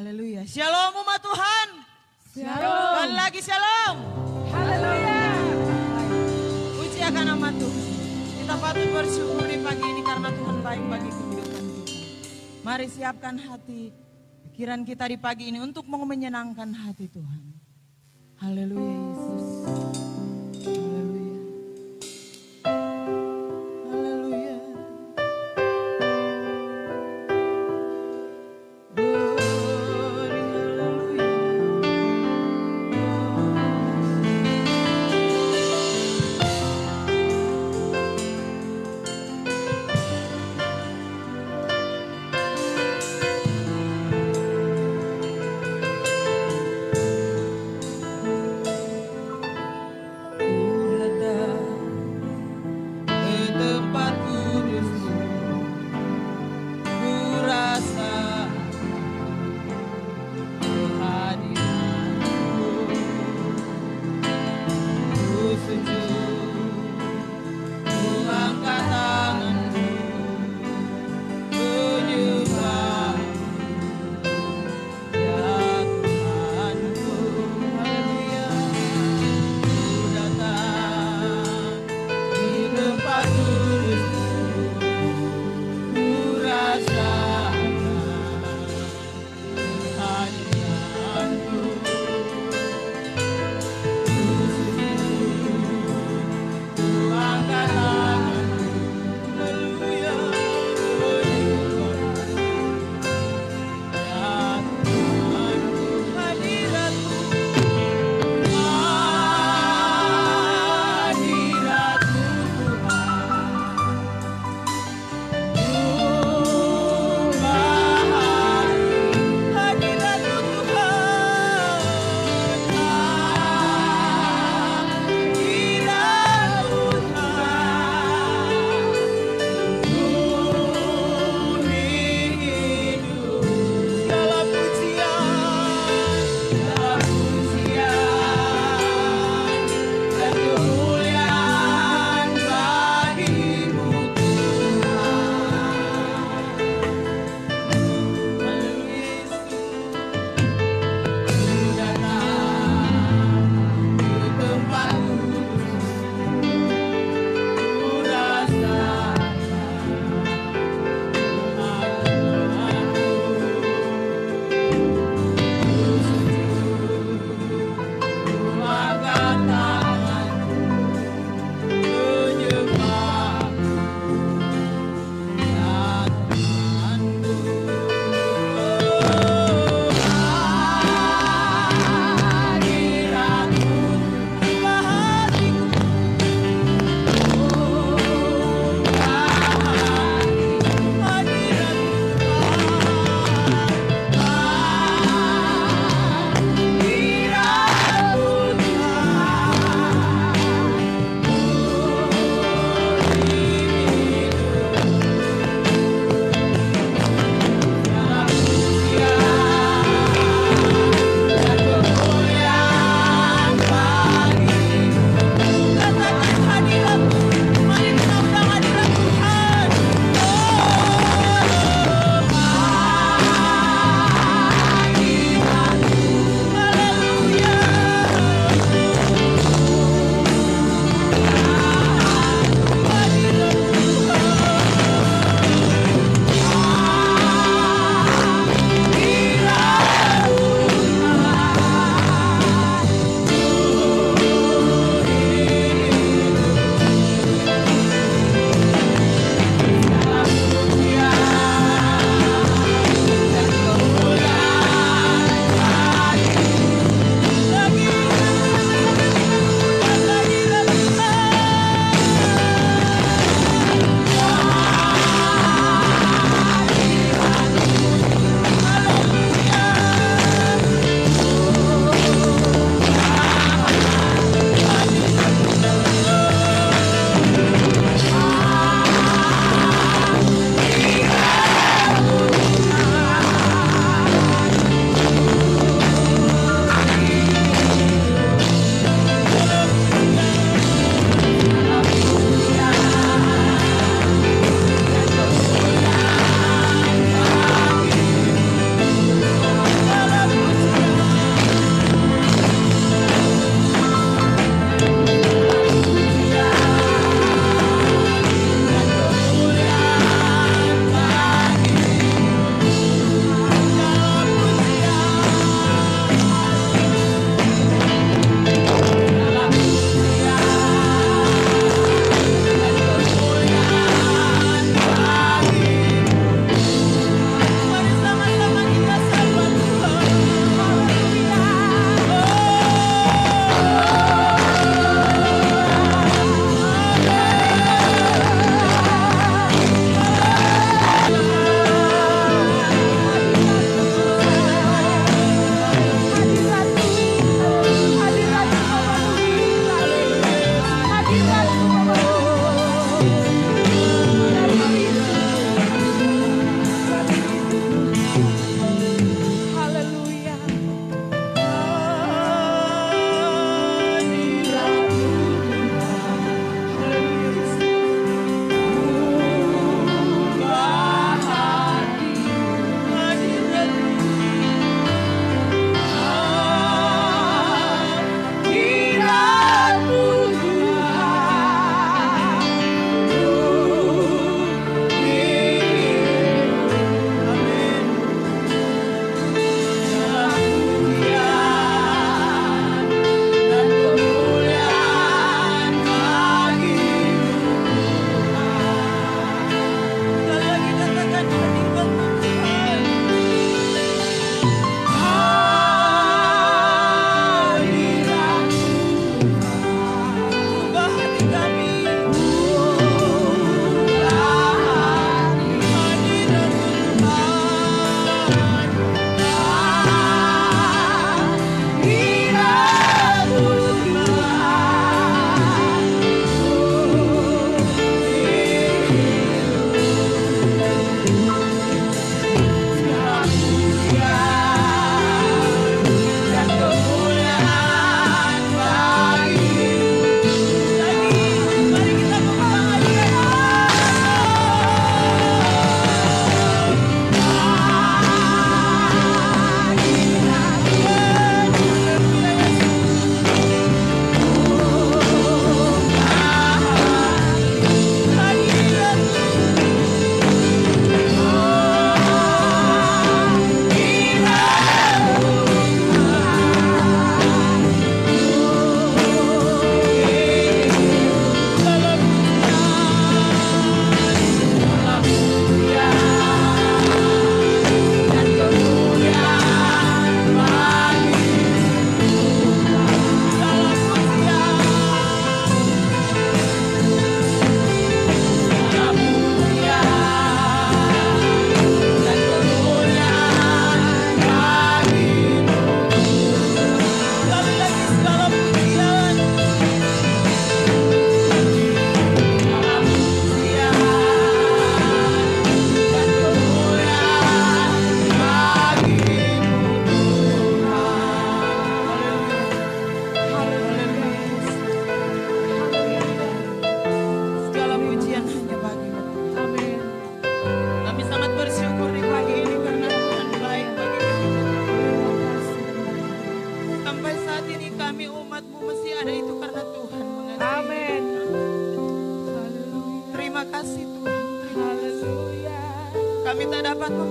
Haleluya. Shalom umat Tuhan. Shalom. Dan lagi shalom. Haleluya. Puji akan nama Tuhan. Kita patut bersyukur di pagi ini karena Tuhan baik bagi kehidupan kita. Mari siapkan hati, pikiran kita di pagi ini untuk mau menyenangkan hati Tuhan. Haleluya Yesus. Haleluya. Haleluya. Glory, haleluya.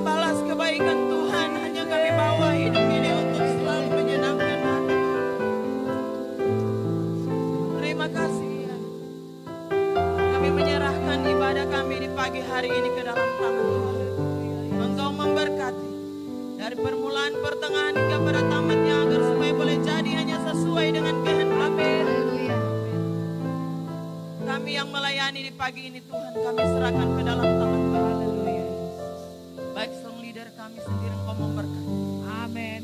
membalas kebaikan Tuhan, hanya kami bawa hidup ini untuk selalu menyenangkan hati. Terima kasih ya. Kami menyerahkan ibadah kami di pagi hari ini ke dalam tangan Tuhan. Engkau memberkati dari permulaan, pertengahan hingga pada tamatnya, agar supaya boleh jadi hanya sesuai dengan kehendak. Amin. Kami yang melayani di pagi ini Tuhan, kami serahkan ke dalam tangan Tuhan. Baik song leader kami sendiri Engkau memberkati. Amin.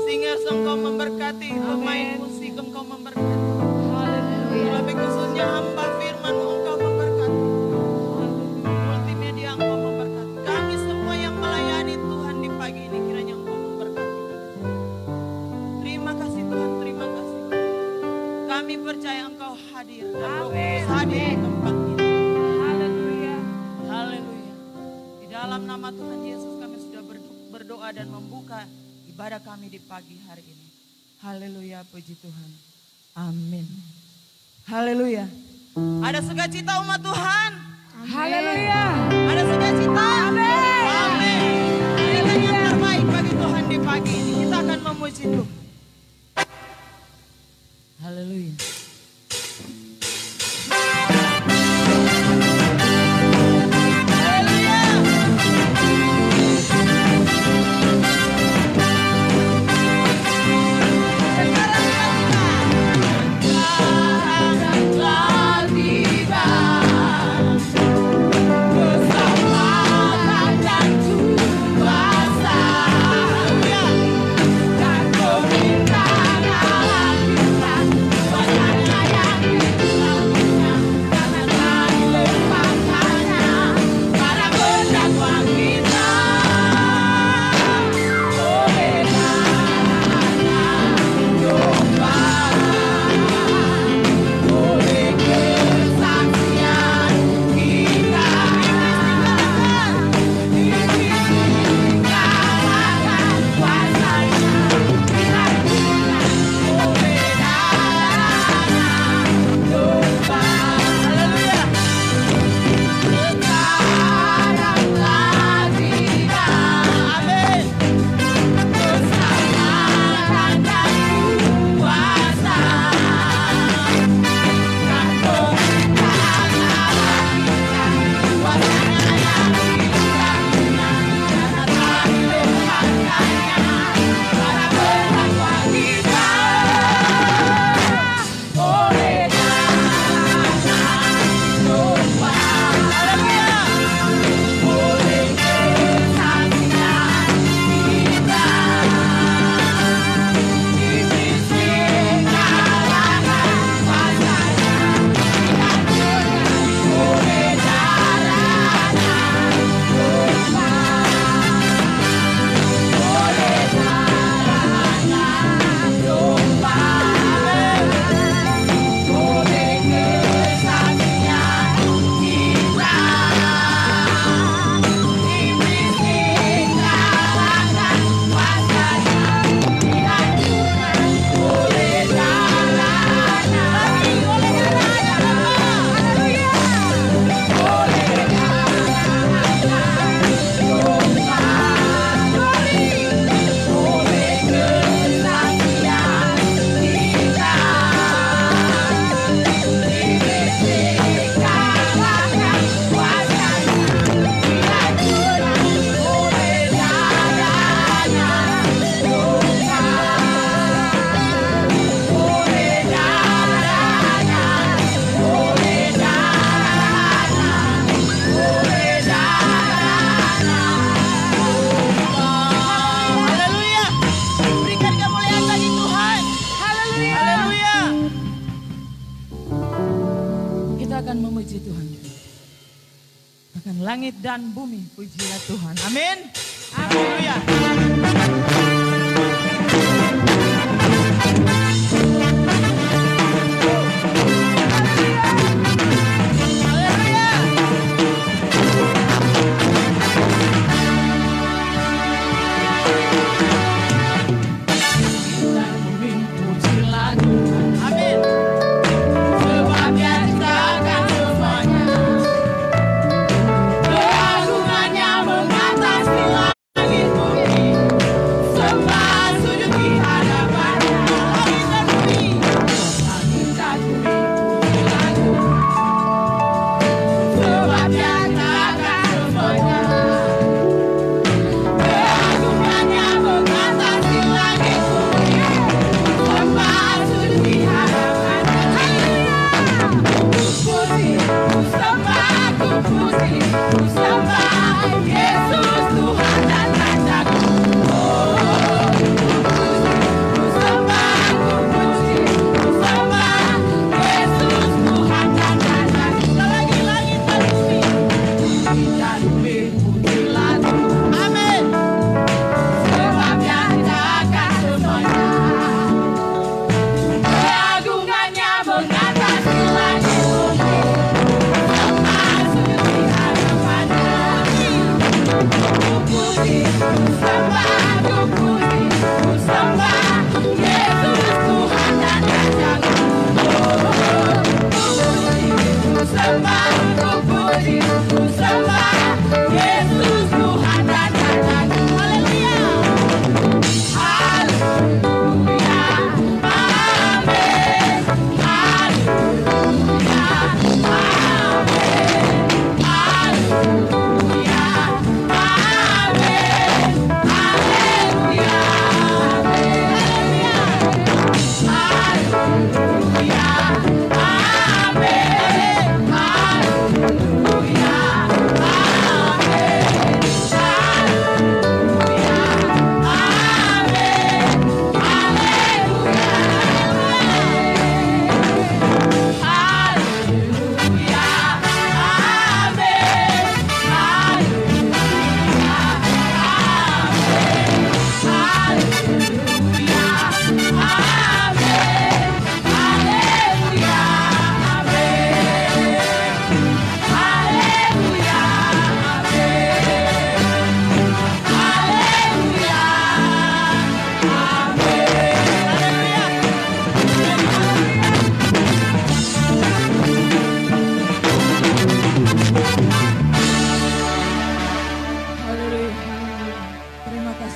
Singers Engkau memberkati, pemain musik Engkau memberkati. Haleluya. Lebih khususnya hamba firman Engkau memberkati. Multimedia Engkau memberkati. Kami semua yang melayani Tuhan di pagi ini kiranya Engkau memberkati. Terima kasih Tuhan, terima kasih. Kami percaya Engkau hadir dan hadir di tempat ini. Haleluya. Haleluya. Di dalam nama Tuhan Yesus kami sudah berdoa dan membuka ibadah kami di pagi hari ini. Haleluya, puji Tuhan. Amin. Haleluya. Ada sukacita umat Tuhan. Haleluya. Ada sukacita. Amin. Amin. Berikan yang terbaik bagi Tuhan di pagi ini. Kita akan memuji Tuhan. Haleluya. Langit dan bumi, pujilah Tuhan. Amin. Haleluya. Keagungannya mengatasi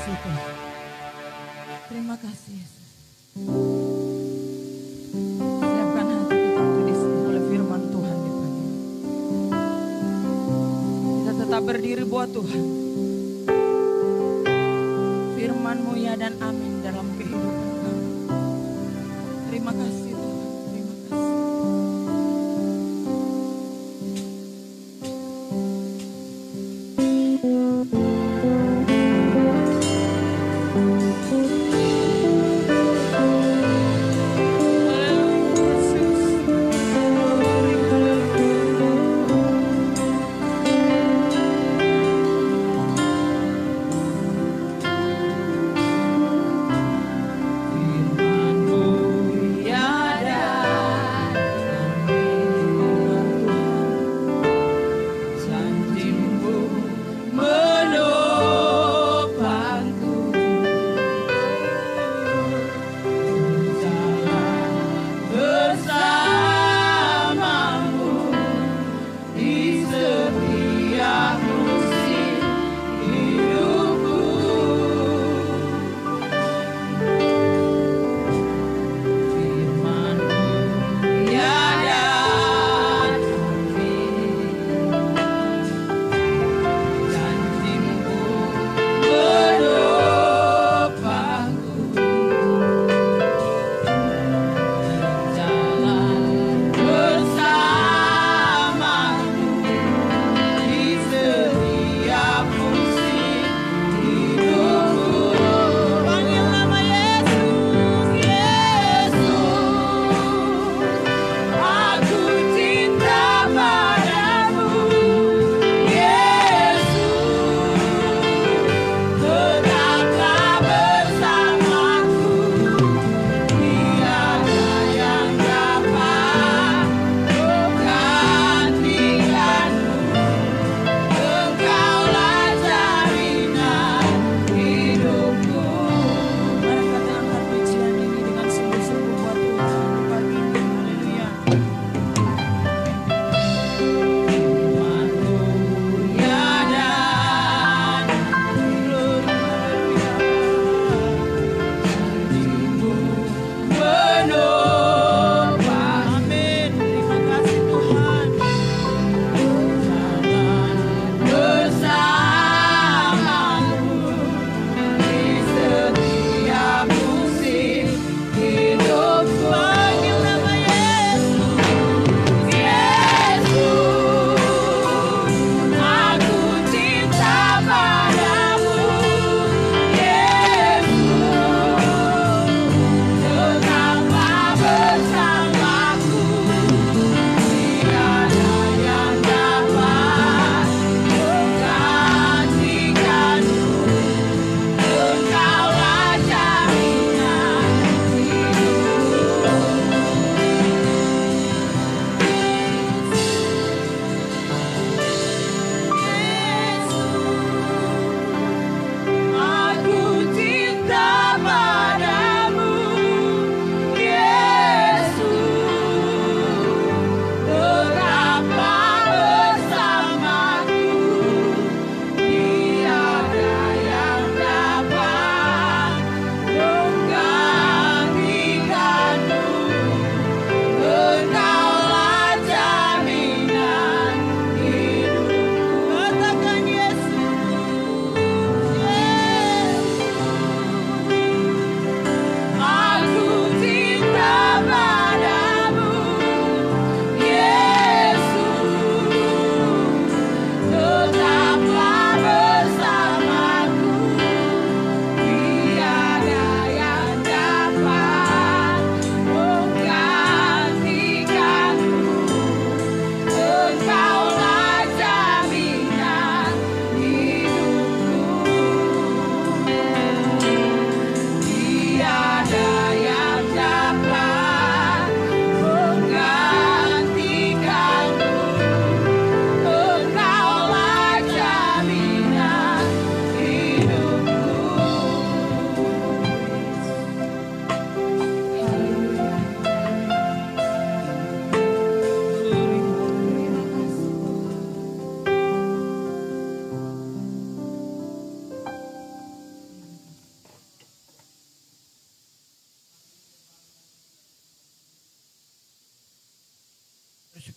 kasih Tuhan. Terima kasih Yesus. Siapkan hati kita untuk disentuh oleh firman Tuhan di pagi ini. Kita tetap berdiri buat Tuhan. Firman-Mu ya dan amin dalam kehidupan kami. Terima kasih Tuhan. Terima kasih. Firman-Mu ya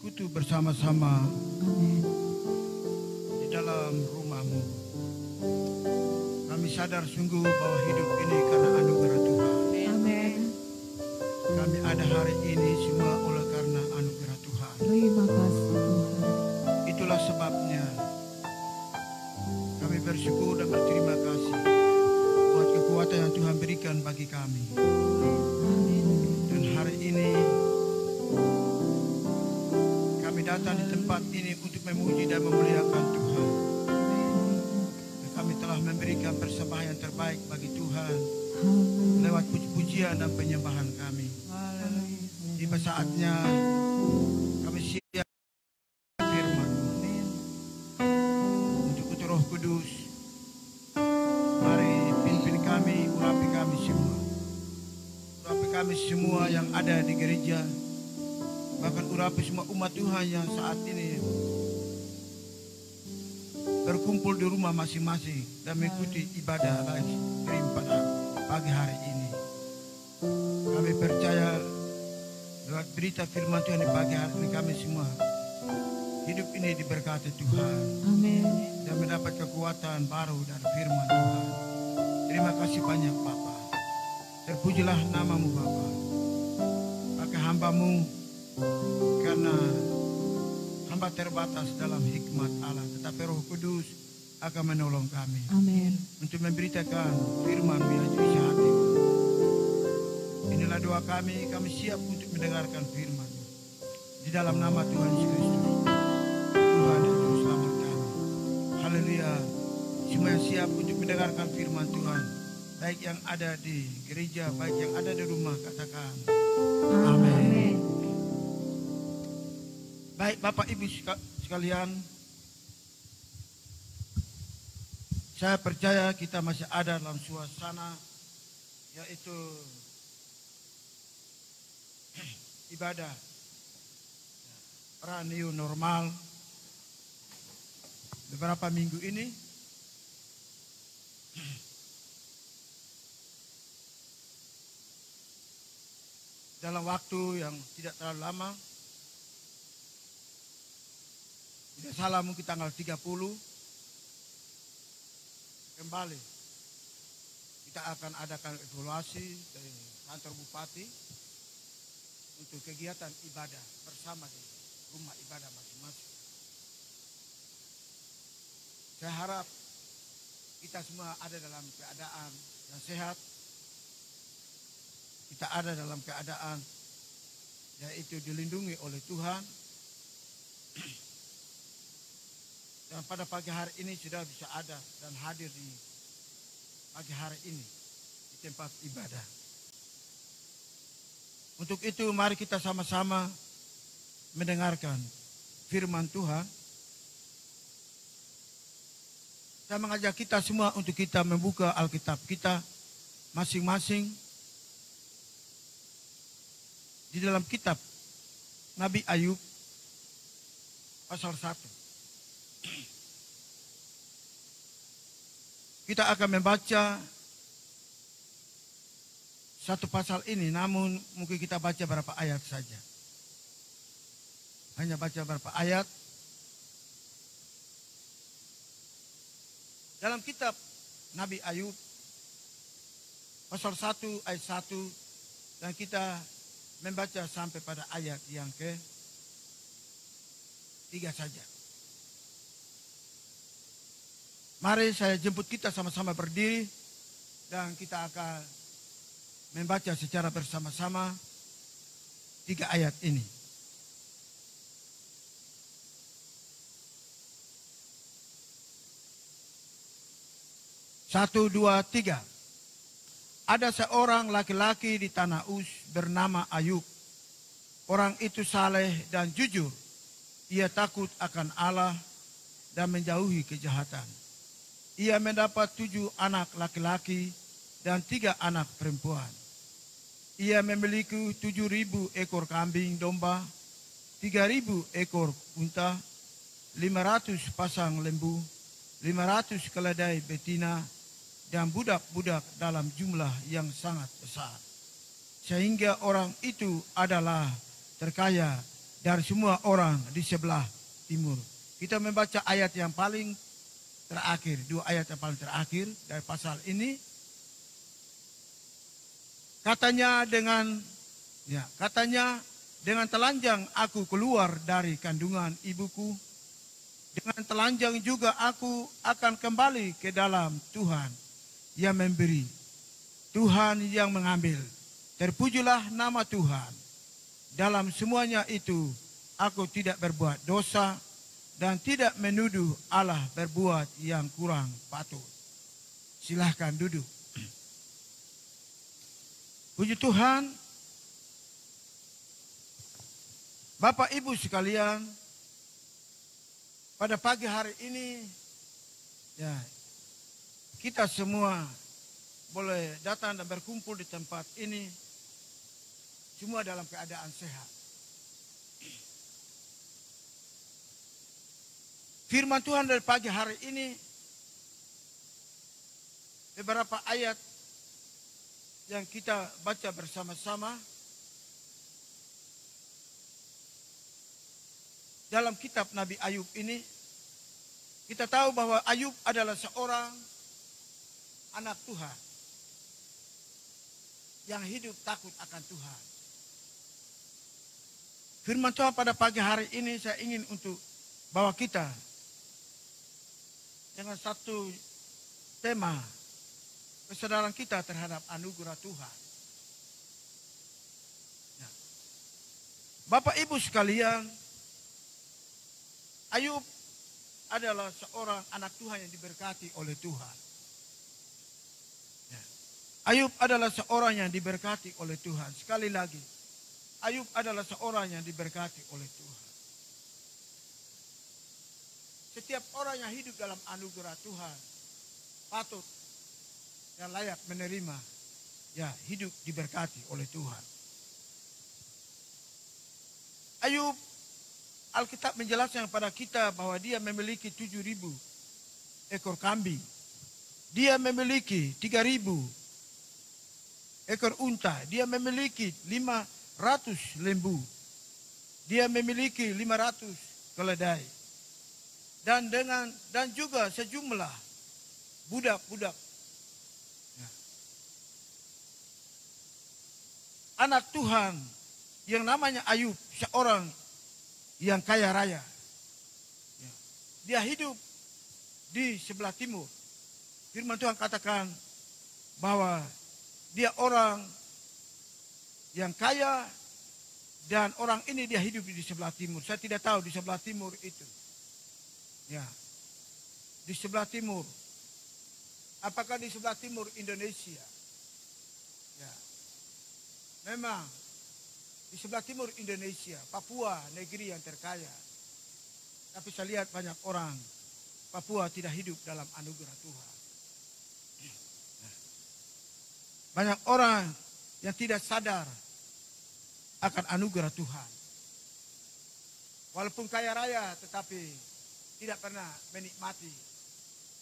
bersekutu bersama-sama di dalam rumah-Mu. Kami sadar sungguh bahwa hidup ini karena anugerah Tuhan. Amin. Kami ada hari ini semua oleh karena anugerah Tuhan. Terima kasih Tuhan. Itulah sebabnya kami bersyukur dan berterima kasih buat kekuatan yang Tuhan berikan bagi kami. Amin. Dan hari ini kami datang di tempat ini untuk memuji dan memuliakan Tuhan. Dan kami telah memberikan persembahan yang terbaik bagi Tuhan lewat puji-pujian dan penyembahan kami. Tiba saatnya kami siap firman untuk Roh Kudus. Mari pimpin kami, urapi kami semua. Urapi kami semua yang ada di gereja. Bahkan urapi semua umat Tuhan yang saat ini berkumpul di rumah masing-masing dan mengikuti ibadah live stream pada pagi hari ini. Kami percaya lewat berita firman Tuhan di pagi hari ini kami semua hidup ini diberkati Tuhan. Amin. Dan mendapat kekuatan baru dari firman Tuhan. Terima kasih banyak Bapa. Terpujilah nama-Mu Bapa. Pakai hamba-Mu karena hamba terbatas dalam hikmat Allah. Tetapi Roh Kudus akan menolong kami. Amin. Untuk memberitakan firman-Mu yang isi hati. Inilah doa kami siap untuk mendengarkan firman-Mu. Di dalam nama Tuhan Yesus Kristus. Tuhan dan Juru Selamat kami. Haleluya. Semua yang siap untuk mendengarkan firman Tuhan. Baik yang ada di gereja, baik yang ada di rumah, katakan. Amin. Baik Bapak Ibu sekalian. Saya percaya kita masih ada dalam suasana yaitu ibadah new normal. Beberapa minggu ini dalam waktu yang tidak terlalu lama, tidak salah mungkin tanggal 30 kembali kita akan adakan evaluasi dari kantor bupati untuk kegiatan ibadah bersama di rumah ibadah masing-masing. Saya harap kita semua ada dalam keadaan yang sehat. Kita ada dalam keadaan yaitu dilindungi oleh Tuhan. Dan pada pagi hari ini sudah bisa ada dan hadir di pagi hari ini di tempat ibadah. Untuk itu mari kita sama-sama mendengarkan firman Tuhan. Saya mengajak kita semua untuk kita membuka Alkitab kita masing-masing di dalam kitab Nabi Ayub pasal 1. Kita akan membaca satu pasal ini, namun mungkin kita baca beberapa ayat saja. Hanya baca beberapa ayat. Dalam kitab Nabi Ayub pasal 1 ayat 1 dan kita membaca sampai pada ayat yang ke-3 saja. Mari saya jemput kita sama-sama berdiri dan kita akan membaca secara bersama-sama 3 ayat ini. 1, 2, 3. Ada seorang laki-laki di tanah Uz bernama Ayub. Orang itu saleh dan jujur. Ia takut akan Allah dan menjauhi kejahatan. Ia mendapat 7 anak laki-laki dan 3 anak perempuan. Ia memiliki 7.000 ekor kambing domba, 3.000 ekor unta, 500 pasang lembu, 500 keledai betina, dan budak-budak dalam jumlah yang sangat besar. Sehingga orang itu adalah terkaya dari semua orang di sebelah timur. Kita membaca ayat yang paling terakhir, 2 ayat yang paling terakhir dari pasal ini. Katanya dengan telanjang aku keluar dari kandungan ibuku. Dengan telanjang juga aku akan kembali ke dalam Tuhan yang memberi, Tuhan yang mengambil. Terpujilah nama Tuhan. Dalam semuanya itu aku tidak berbuat dosa dan tidak menuduh Allah berbuat yang kurang patut. Silahkan duduk. Puji Tuhan. Bapak Ibu sekalian, pada pagi hari ini ya, kita semua boleh datang dan berkumpul di tempat ini, semua dalam keadaan sehat. Firman Tuhan dari pagi hari ini, beberapa ayat yang kita baca bersama-sama dalam kitab Nabi Ayub ini. Kita tahu bahwa Ayub adalah seorang anak Tuhan yang hidup takut akan Tuhan. Firman Tuhan pada pagi hari ini saya ingin untuk bawa kita dengan satu tema, kesadaran kita terhadap anugerah Tuhan. Nah, Bapak Ibu sekalian, Ayub adalah seorang anak Tuhan yang diberkati oleh Tuhan. Ya. Ayub adalah seorang yang diberkati oleh Tuhan. Sekali lagi, Ayub adalah seorang yang diberkati oleh Tuhan. Setiap orang yang hidup dalam anugerah Tuhan patut dan layak menerima ya hidup diberkati oleh Tuhan. Ayub, Alkitab menjelaskan kepada kita bahwa dia memiliki 7.000 ekor kambing. Dia memiliki 3.000 ekor unta. Dia memiliki 500 lembu. Dia memiliki 500 keledai. Dan juga sejumlah budak-budak. Anak Tuhan yang namanya Ayub, seorang yang kaya raya. Dia hidup di sebelah timur. Firman Tuhan katakan bahwa dia orang yang kaya dan orang ini dia hidup di sebelah timur. Saya tidak tahu di sebelah timur itu. Ya. Di sebelah timur. Apakah di sebelah timur Indonesia? Ya. Memang di sebelah timur Indonesia, Papua negeri yang terkaya. Tapi saya lihat banyak orang Papua tidak hidup dalam anugerah Tuhan. Banyak orang yang tidak sadar akan anugerah Tuhan. Walaupun kaya raya tetapi tidak pernah menikmati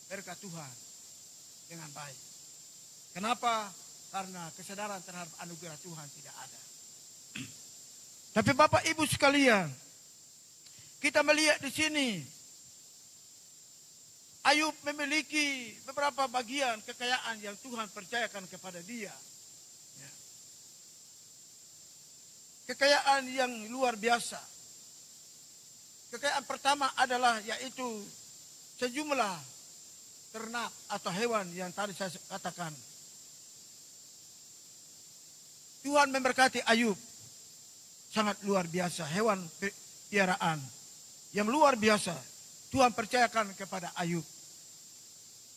berkat Tuhan dengan baik. Kenapa? Karena kesadaran terhadap anugerah Tuhan tidak ada. Tapi Bapak Ibu sekalian, kita melihat di sini Ayub memiliki beberapa bagian kekayaan yang Tuhan percayakan kepada dia. Ya. Kekayaan yang luar biasa. Kekayaan pertama adalah yaitu sejumlah ternak atau hewan yang tadi saya katakan. Tuhan memberkati Ayub sangat luar biasa, hewan piaraan yang luar biasa Tuhan percayakan kepada Ayub.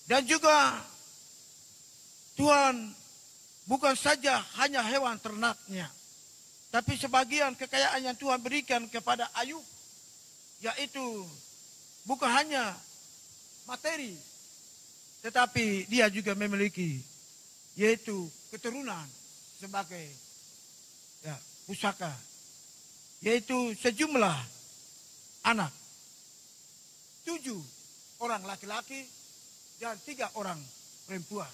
Dan juga Tuhan bukan saja hanya hewan ternaknya, tapi sebagian kekayaan yang Tuhan berikan kepada Ayub yaitu bukan hanya materi, tetapi dia juga memiliki yaitu keturunan sebagai ya, pusaka, yaitu sejumlah anak, 7 orang laki-laki dan 3 orang perempuan.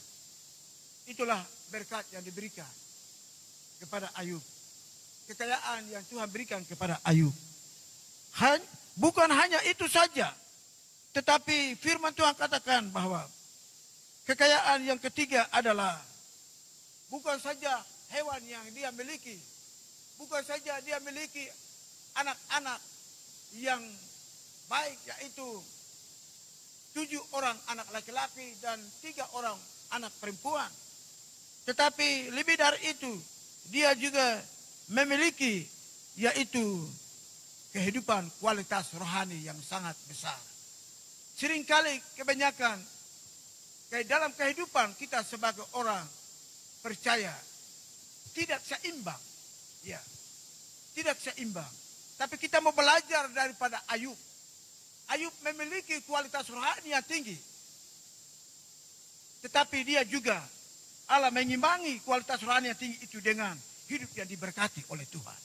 Itulah berkat yang diberikan kepada Ayub. Kekayaan yang Tuhan berikan kepada Ayub. Bukan hanya itu saja, tetapi firman Tuhan katakan bahwa kekayaan yang ketiga adalah bukan saja hewan yang dia miliki, bukan saja dia miliki anak-anak yang baik, yaitu 7 orang anak laki-laki dan 3 orang anak perempuan. Tetapi lebih dari itu, dia juga memiliki yaitu kehidupan kualitas rohani yang sangat besar. Seringkali kebanyakan dalam kehidupan kita sebagai orang percaya tidak seimbang. Ya, tidak seimbang. Tapi kita mau belajar daripada Ayub. Ayub memiliki kualitas rohani yang tinggi. Tetapi dia juga Allah mengimbangi kualitas rohani yang tinggi itu dengan hidup yang diberkati oleh Tuhan.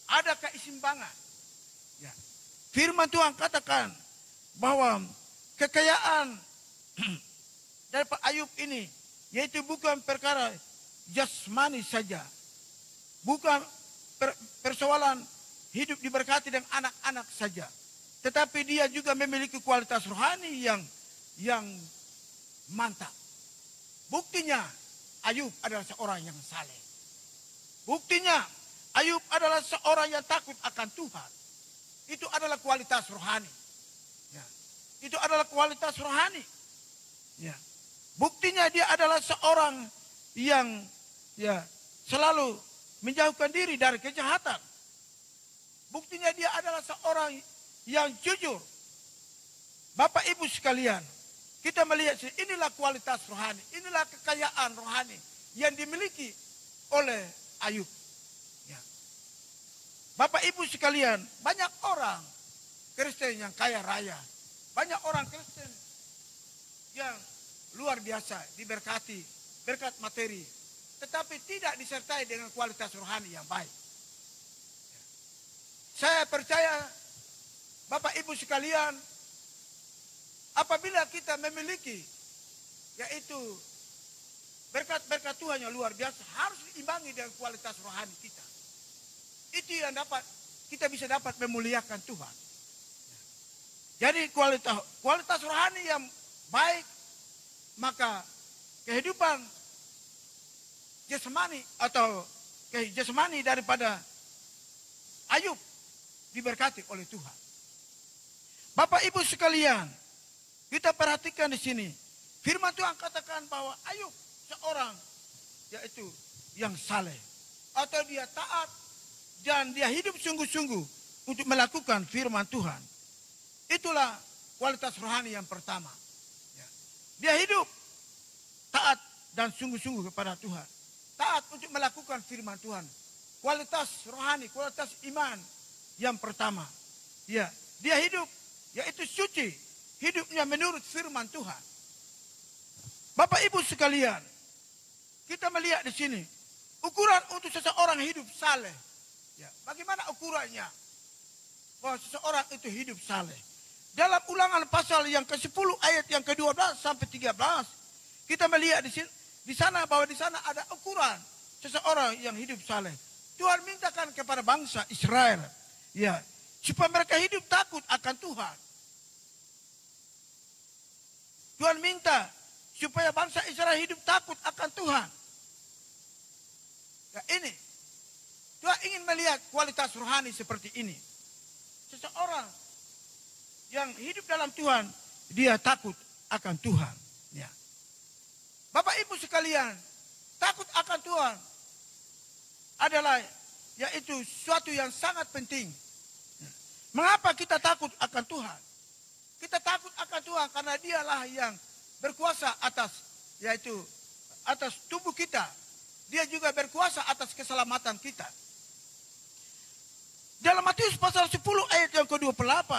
Ada keseimbangan. Ya. Firman Tuhan katakan bahwa kekayaan daripada Ayub ini yaitu bukan perkara jasmani saja. Bukan persoalan hidup diberkati dengan anak-anak saja. Tetapi dia juga memiliki kualitas rohani yang mantap. Buktinya Ayub adalah seorang yang saleh. Buktinya Ayub adalah seorang yang takut akan Tuhan. Itu adalah kualitas rohani. Ya. Itu adalah kualitas rohani. Ya. Buktinya dia adalah seorang yang selalu menjauhkan diri dari kejahatan. Buktinya dia adalah seorang yang jujur. Bapak Ibu sekalian, kita melihat inilah kualitas rohani, inilah kekayaan rohani yang dimiliki oleh Ayub. Ya. Bapak Ibu sekalian, banyak orang Kristen yang kaya raya, banyak orang Kristen yang luar biasa diberkati, berkat materi, tetapi tidak disertai dengan kualitas rohani yang baik. Saya percaya Bapak Ibu sekalian, apabila kita memiliki yaitu berkat-berkat Tuhan yang luar biasa, harus diimbangi dengan kualitas rohani kita. Itu yang kita bisa dapat memuliakan Tuhan. Jadi kualitas rohani yang baik, maka kehidupan jasmani atau jasmani daripada Ayub diberkati oleh Tuhan. Bapak Ibu sekalian, kita perhatikan di sini. Firman Tuhan katakan bahwa Ayub seorang yaitu yang saleh, atau dia taat dan dia hidup sungguh-sungguh untuk melakukan firman Tuhan. Itulah kualitas rohani yang pertama. Dia hidup taat dan sungguh-sungguh kepada Tuhan. Taat untuk melakukan firman Tuhan. Kualitas rohani, kualitas iman yang pertama. Ya, dia hidup yaitu suci. Hidupnya menurut firman Tuhan. Bapak Ibu sekalian, kita melihat di sini ukuran untuk seseorang hidup saleh. Ya, bagaimana ukurannya? Bahwa seseorang itu hidup saleh. Dalam Ulangan pasal yang ke-10 ayat yang ke-12 sampai 13, kita melihat di sana bahwa di sana ada ukuran seseorang yang hidup saleh. Tuhan mintakan kepada bangsa Israel, ya, supaya mereka hidup takut akan Tuhan. Tuhan minta supaya bangsa Israel hidup takut akan Tuhan. Ya, ini Tuhan ingin melihat kualitas rohani seperti ini. Seseorang yang hidup dalam Tuhan, dia takut akan Tuhan. Ya. Bapak Ibu sekalian, takut akan Tuhan adalah yaitu suatu yang sangat penting. Ya. Mengapa kita takut akan Tuhan? Kita takut akan Tuhan karena dialah yang berkuasa atas tubuh kita. Dia juga berkuasa atas keselamatan kita. Dalam Matius pasal 10 ayat yang ke-28,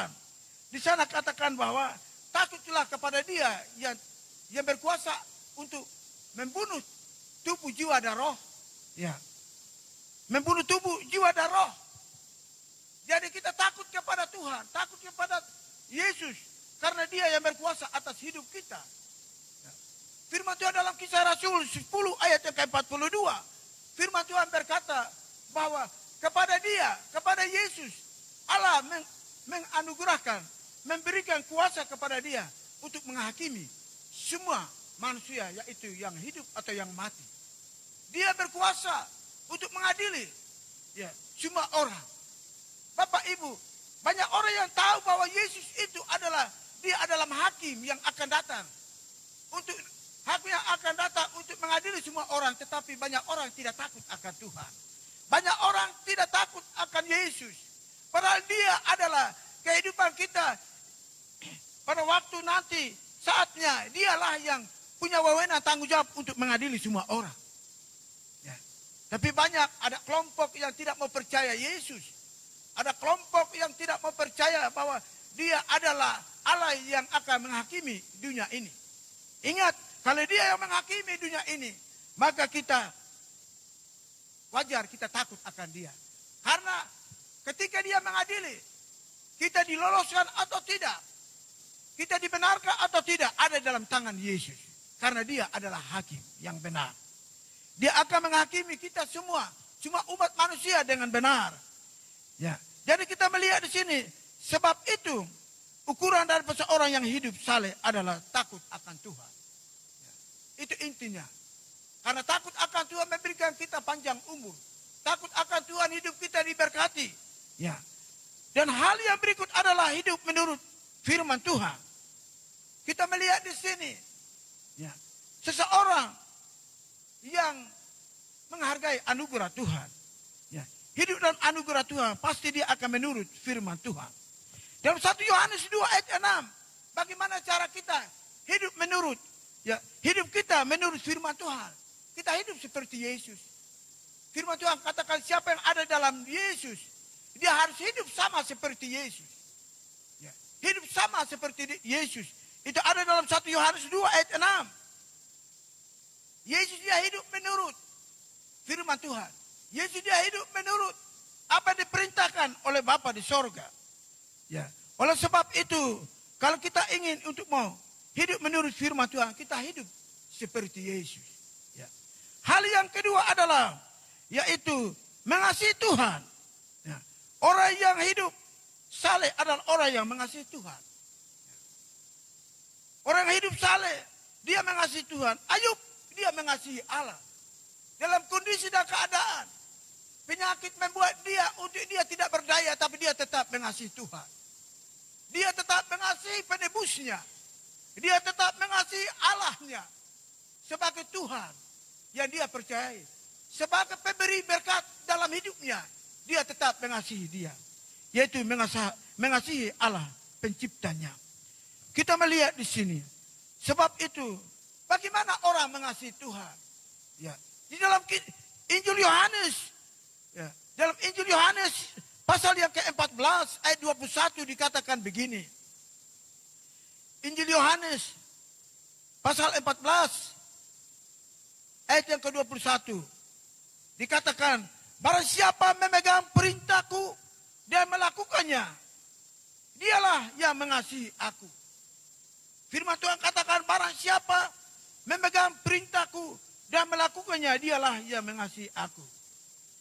di sana katakan bahwa takutlah kepada dia yang berkuasa untuk membunuh tubuh, jiwa, dan roh. Ya. Membunuh tubuh, jiwa, dan roh. Jadi kita takut kepada Tuhan, takut kepada Yesus. Karena dia yang berkuasa atas hidup kita. Ya. Firman Tuhan dalam Kisah Rasul 10 ayat yang ke-42. Firman Tuhan berkata bahwa kepada dia, kepada Yesus, Allah menganugerahkan, memberikan kuasa kepada dia untuk menghakimi semua manusia, yaitu yang hidup atau yang mati. Dia berkuasa untuk mengadili ya semua orang. Bapak Ibu, banyak orang yang tahu bahwa Yesus itu adalah hakim yang akan datang. Untuk hakim yang akan datang untuk mengadili semua orang, tetapi banyak orang tidak takut akan Tuhan. Banyak orang tidak takut akan Yesus. Padahal dia adalah kehidupan kita pada waktu nanti, saatnya dialah yang punya wewenang tanggung jawab untuk mengadili semua orang. Ya. Tapi banyak ada kelompok yang tidak mau percaya Yesus. Ada kelompok yang tidak mau percaya bahwa dia adalah Allah yang akan menghakimi dunia ini. Ingat, kalau dia yang menghakimi dunia ini, maka kita wajar kita takut akan dia. Karena ketika dia mengadili, kita diloloskan atau tidak, kita dibenarkan atau tidak, ada dalam tangan Yesus. Karena dia adalah hakim yang benar. Dia akan menghakimi kita semua umat manusia dengan benar. Ya. Jadi kita melihat di sini, sebab itu ukuran dari seseorang yang hidup saleh adalah takut akan Tuhan. Ya. Itu intinya. Karena takut akan Tuhan memberikan kita panjang umur. Takut akan Tuhan hidup kita diberkati. Ya. Dan hal yang berikut adalah hidup menurut firman Tuhan. Kita melihat di sini, ya, seseorang yang menghargai anugerah Tuhan, ya, hidup dalam anugerah Tuhan, pasti dia akan menurut firman Tuhan. Dalam 1 Yohanes 2 ayat 6, bagaimana cara kita hidup menurut, ya, hidup kita menurut firman Tuhan. Kita hidup seperti Yesus. Firman Tuhan katakan siapa yang ada dalam Yesus, dia harus hidup sama seperti Yesus. Ya, hidup sama seperti Yesus. Itu ada dalam 1 Yohanes 2 ayat 6. Yesus dia hidup menurut firman Tuhan. Yesus dia hidup menurut apa yang diperintahkan oleh Bapa di sorga. Ya. Oleh sebab itu, kalau kita ingin untuk mau hidup menurut firman Tuhan, kita hidup seperti Yesus. Ya. Hal yang kedua adalah, yaitu mengasihi Tuhan. Ya. Orang yang hidup saleh adalah orang yang mengasihi Tuhan. Orang yang hidup saleh, dia mengasihi Tuhan. Ayub, dia mengasihi Allah. Dalam kondisi dan keadaan, penyakit membuat dia untuk dia tidak berdaya, tapi dia tetap mengasihi Tuhan. Dia tetap mengasihi penebusnya. Dia tetap mengasihi Allahnya sebagai Tuhan yang dia percayai. Sebagai pemberi berkat dalam hidupnya, dia tetap mengasihi dia. Yaitu mengasihi Allah penciptanya. Kita melihat di sini. Sebab itu, bagaimana orang mengasihi Tuhan? Ya, di dalam Injil Yohanes, ya, dalam Injil Yohanes pasal yang ke-14 ayat 21 dikatakan begini. Injil Yohanes pasal 14 ayat yang ke-21 dikatakan, barang siapa memegang perintahku dan melakukannya, dialah yang mengasihi aku. Firman Tuhan katakan, barang siapa memegang perintahku dan melakukannya, dialah yang mengasihi aku.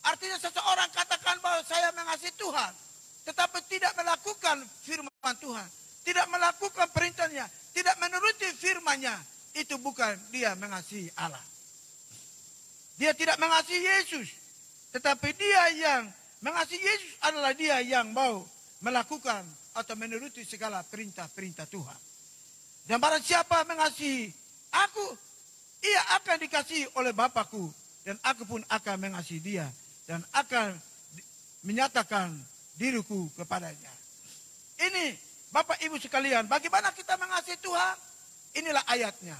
Artinya seseorang katakan bahwa saya mengasihi Tuhan, tetapi tidak melakukan firman Tuhan, tidak melakukan perintahnya, tidak menuruti firman-Nya, itu bukan dia mengasihi Allah. Dia tidak mengasihi Yesus, tetapi dia yang mengasihi Yesus adalah dia yang mau melakukan atau menuruti segala perintah-perintah Tuhan. Dan barang siapa mengasihi aku, ia akan dikasihi oleh Bapakku, dan aku pun akan mengasihi dia dan akan menyatakan diriku kepadanya. Ini Bapak Ibu sekalian, bagaimana kita mengasihi Tuhan? Inilah ayatnya.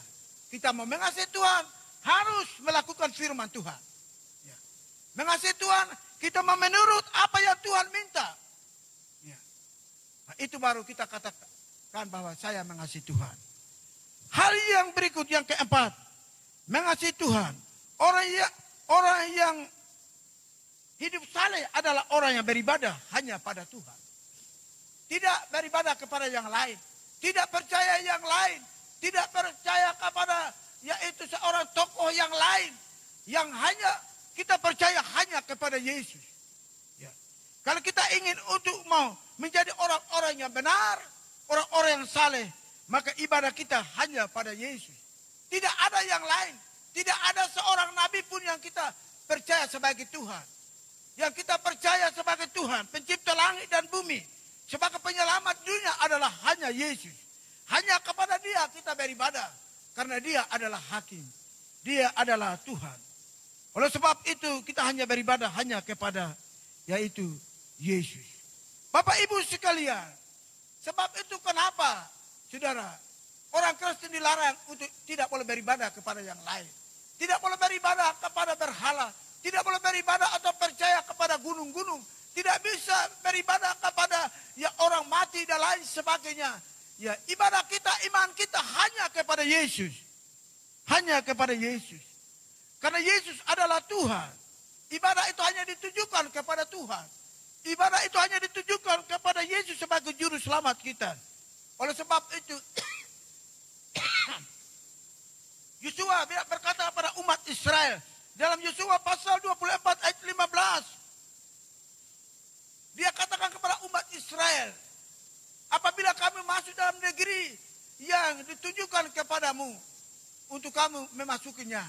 Kita mau mengasihi Tuhan, harus melakukan firman Tuhan. Ya. Mengasihi Tuhan, kita mau menurut apa yang Tuhan minta. Ya. Nah, itu baru kita katakan bahwa saya mengasihi Tuhan. Hal yang berikut yang keempat, mengasihi Tuhan. Orang yang hidup saleh adalah orang yang beribadah hanya pada Tuhan. Tidak beribadah kepada yang lain. Tidak percaya yang lain. Tidak percaya kepada yaitu seorang tokoh yang lain. Yang hanya kita percaya hanya kepada Yesus. Kalau kita ingin untuk mau menjadi orang-orang yang benar, orang-orang yang saleh, maka ibadah kita hanya pada Yesus. Tidak ada yang lain. Tidak ada seorang nabi pun yang kita percaya sebagai Tuhan. Yang kita percaya sebagai Tuhan, pencipta langit dan bumi, sebagai penyelamat dunia adalah hanya Yesus. Hanya kepada Dia kita beribadah. Karena Dia adalah hakim. Dia adalah Tuhan. Oleh sebab itu kita hanya beribadah hanya kepada yaitu Yesus. Bapak Ibu sekalian, sebab itu kenapa saudara, orang Kristen dilarang untuk tidak boleh beribadah kepada yang lain. Tidak boleh beribadah kepada berhala. Tidak boleh beribadah atau percaya kepada gunung-gunung. Tidak bisa beribadah kepada ya orang mati dan lain sebagainya. Ya, ibadah kita, iman kita hanya kepada Yesus. Hanya kepada Yesus. Karena Yesus adalah Tuhan. Ibadah itu hanya ditujukan kepada Tuhan. Ibadah itu hanya ditujukan kepada Yesus sebagai juru selamat kita. Oleh sebab itu Yosua berkata kepada umat Israel dalam Yosua pasal 24 ayat 15. Dia katakan kepada umat Israel, apabila kami masuk dalam negeri yang ditujukan kepadamu untuk kamu memasukinya.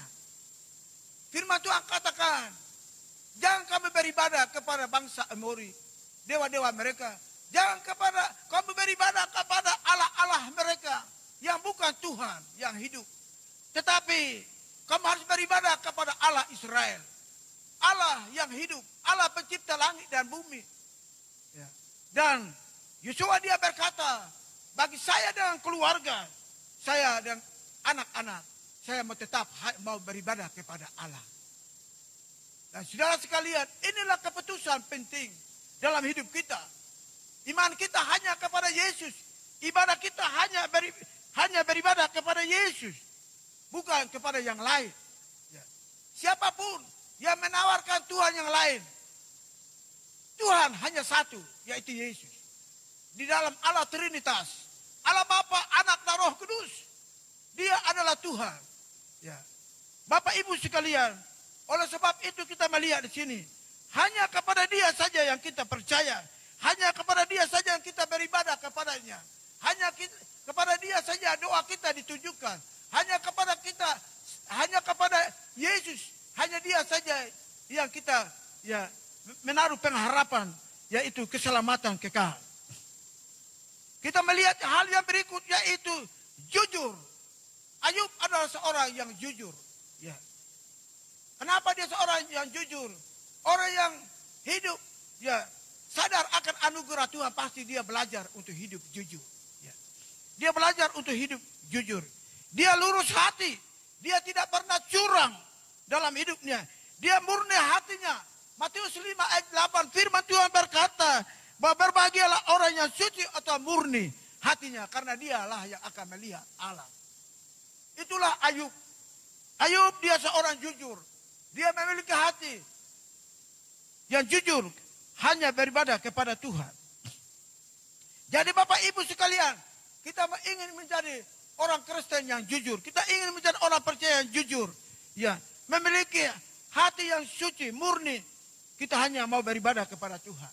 Firman Tuhan katakan, jangan kami beribadah kepada bangsa Amori, dewa-dewa mereka. Jangan kamu beribadah kepada Allah-Allah mereka yang bukan Tuhan yang hidup. Tetapi kamu harus beribadah kepada Allah Israel. Allah yang hidup, Allah pencipta langit dan bumi. Ya. Dan Yosua dia berkata, bagi saya dan keluarga, saya dan anak-anak, saya mau beribadah kepada Allah. Dan saudara sekalian, inilah keputusan penting dalam hidup kita. Iman kita hanya kepada Yesus. Ibadah kita hanya beribadah kepada Yesus. Bukan kepada yang lain. Ya. Siapapun yang menawarkan Tuhan yang lain. Tuhan hanya satu, yaitu Yesus. Di dalam Allah Trinitas. Allah Bapa, Anak, dan Roh Kudus. Dia adalah Tuhan. Ya. Bapak Ibu sekalian, oleh sebab itu kita melihat di sini. Hanya kepada Dia saja yang kita percaya. Hanya kepada Dia saja yang kita beribadah kepadanya. Kepada Dia saja doa kita ditujukan. Hanya kepada Yesus, hanya Dia saja yang kita ya menaruh pengharapan, yaitu keselamatan kekal. Kita melihat hal yang berikut, yaitu jujur. Ayub adalah seorang yang jujur. Ya. Kenapa dia seorang yang jujur? Orang yang hidup ya sadar akan anugerah Tuhan, pasti dia belajar untuk hidup jujur. Ya. Dia belajar untuk hidup jujur. Dia lurus hati. Dia tidak pernah curang dalam hidupnya. Dia murni hatinya. Matius 5 ayat 8 firman Tuhan berkata bahwa berbahagialah orang yang suci atau murni hatinya, karena dialah yang akan melihat Allah. Itulah Ayub. Ayub dia seorang jujur. Dia memiliki hati yang jujur, hanya beribadah kepada Tuhan. Jadi Bapak Ibu sekalian, kita ingin menjadi orang Kristen yang jujur. Kita ingin menjadi orang percaya yang jujur. Ya, memiliki hati yang suci, murni. Kita hanya mau beribadah kepada Tuhan.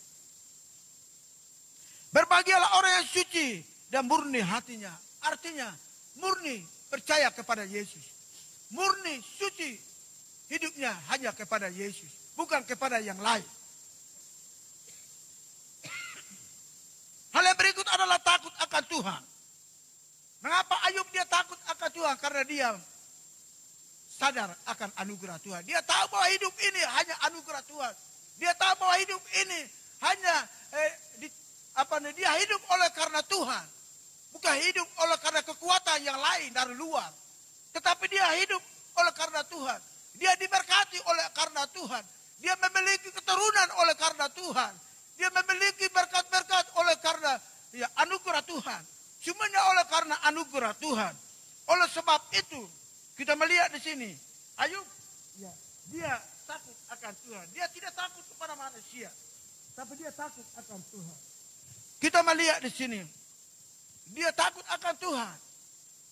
Berbahagialah orang yang suci dan murni hatinya. Artinya, murni percaya kepada Yesus. Murni, suci hidupnya hanya kepada Yesus. Bukan kepada yang lain. Hal yang berikut adalah takut akan Tuhan. Mengapa Ayub dia takut akan Tuhan? Karena dia sadar akan anugerah Tuhan. Dia tahu bahwa hidup ini hanya anugerah Tuhan. Dia tahu bahwa hidup ini hanya dia hidup oleh karena Tuhan. Bukan hidup oleh karena kekuatan yang lain dari luar. Tetapi dia hidup oleh karena Tuhan. Dia diberkati oleh karena Tuhan. Dia memiliki keturunan oleh karena Tuhan. Dia memiliki berkat-berkat oleh karena anugerah Tuhan. Semuanya oleh karena anugerah Tuhan. Oleh sebab itu, kita melihat di sini, Ayub, dia takut akan Tuhan. Dia tidak takut kepada manusia, tapi dia takut akan Tuhan. Kita melihat di sini, dia takut akan Tuhan.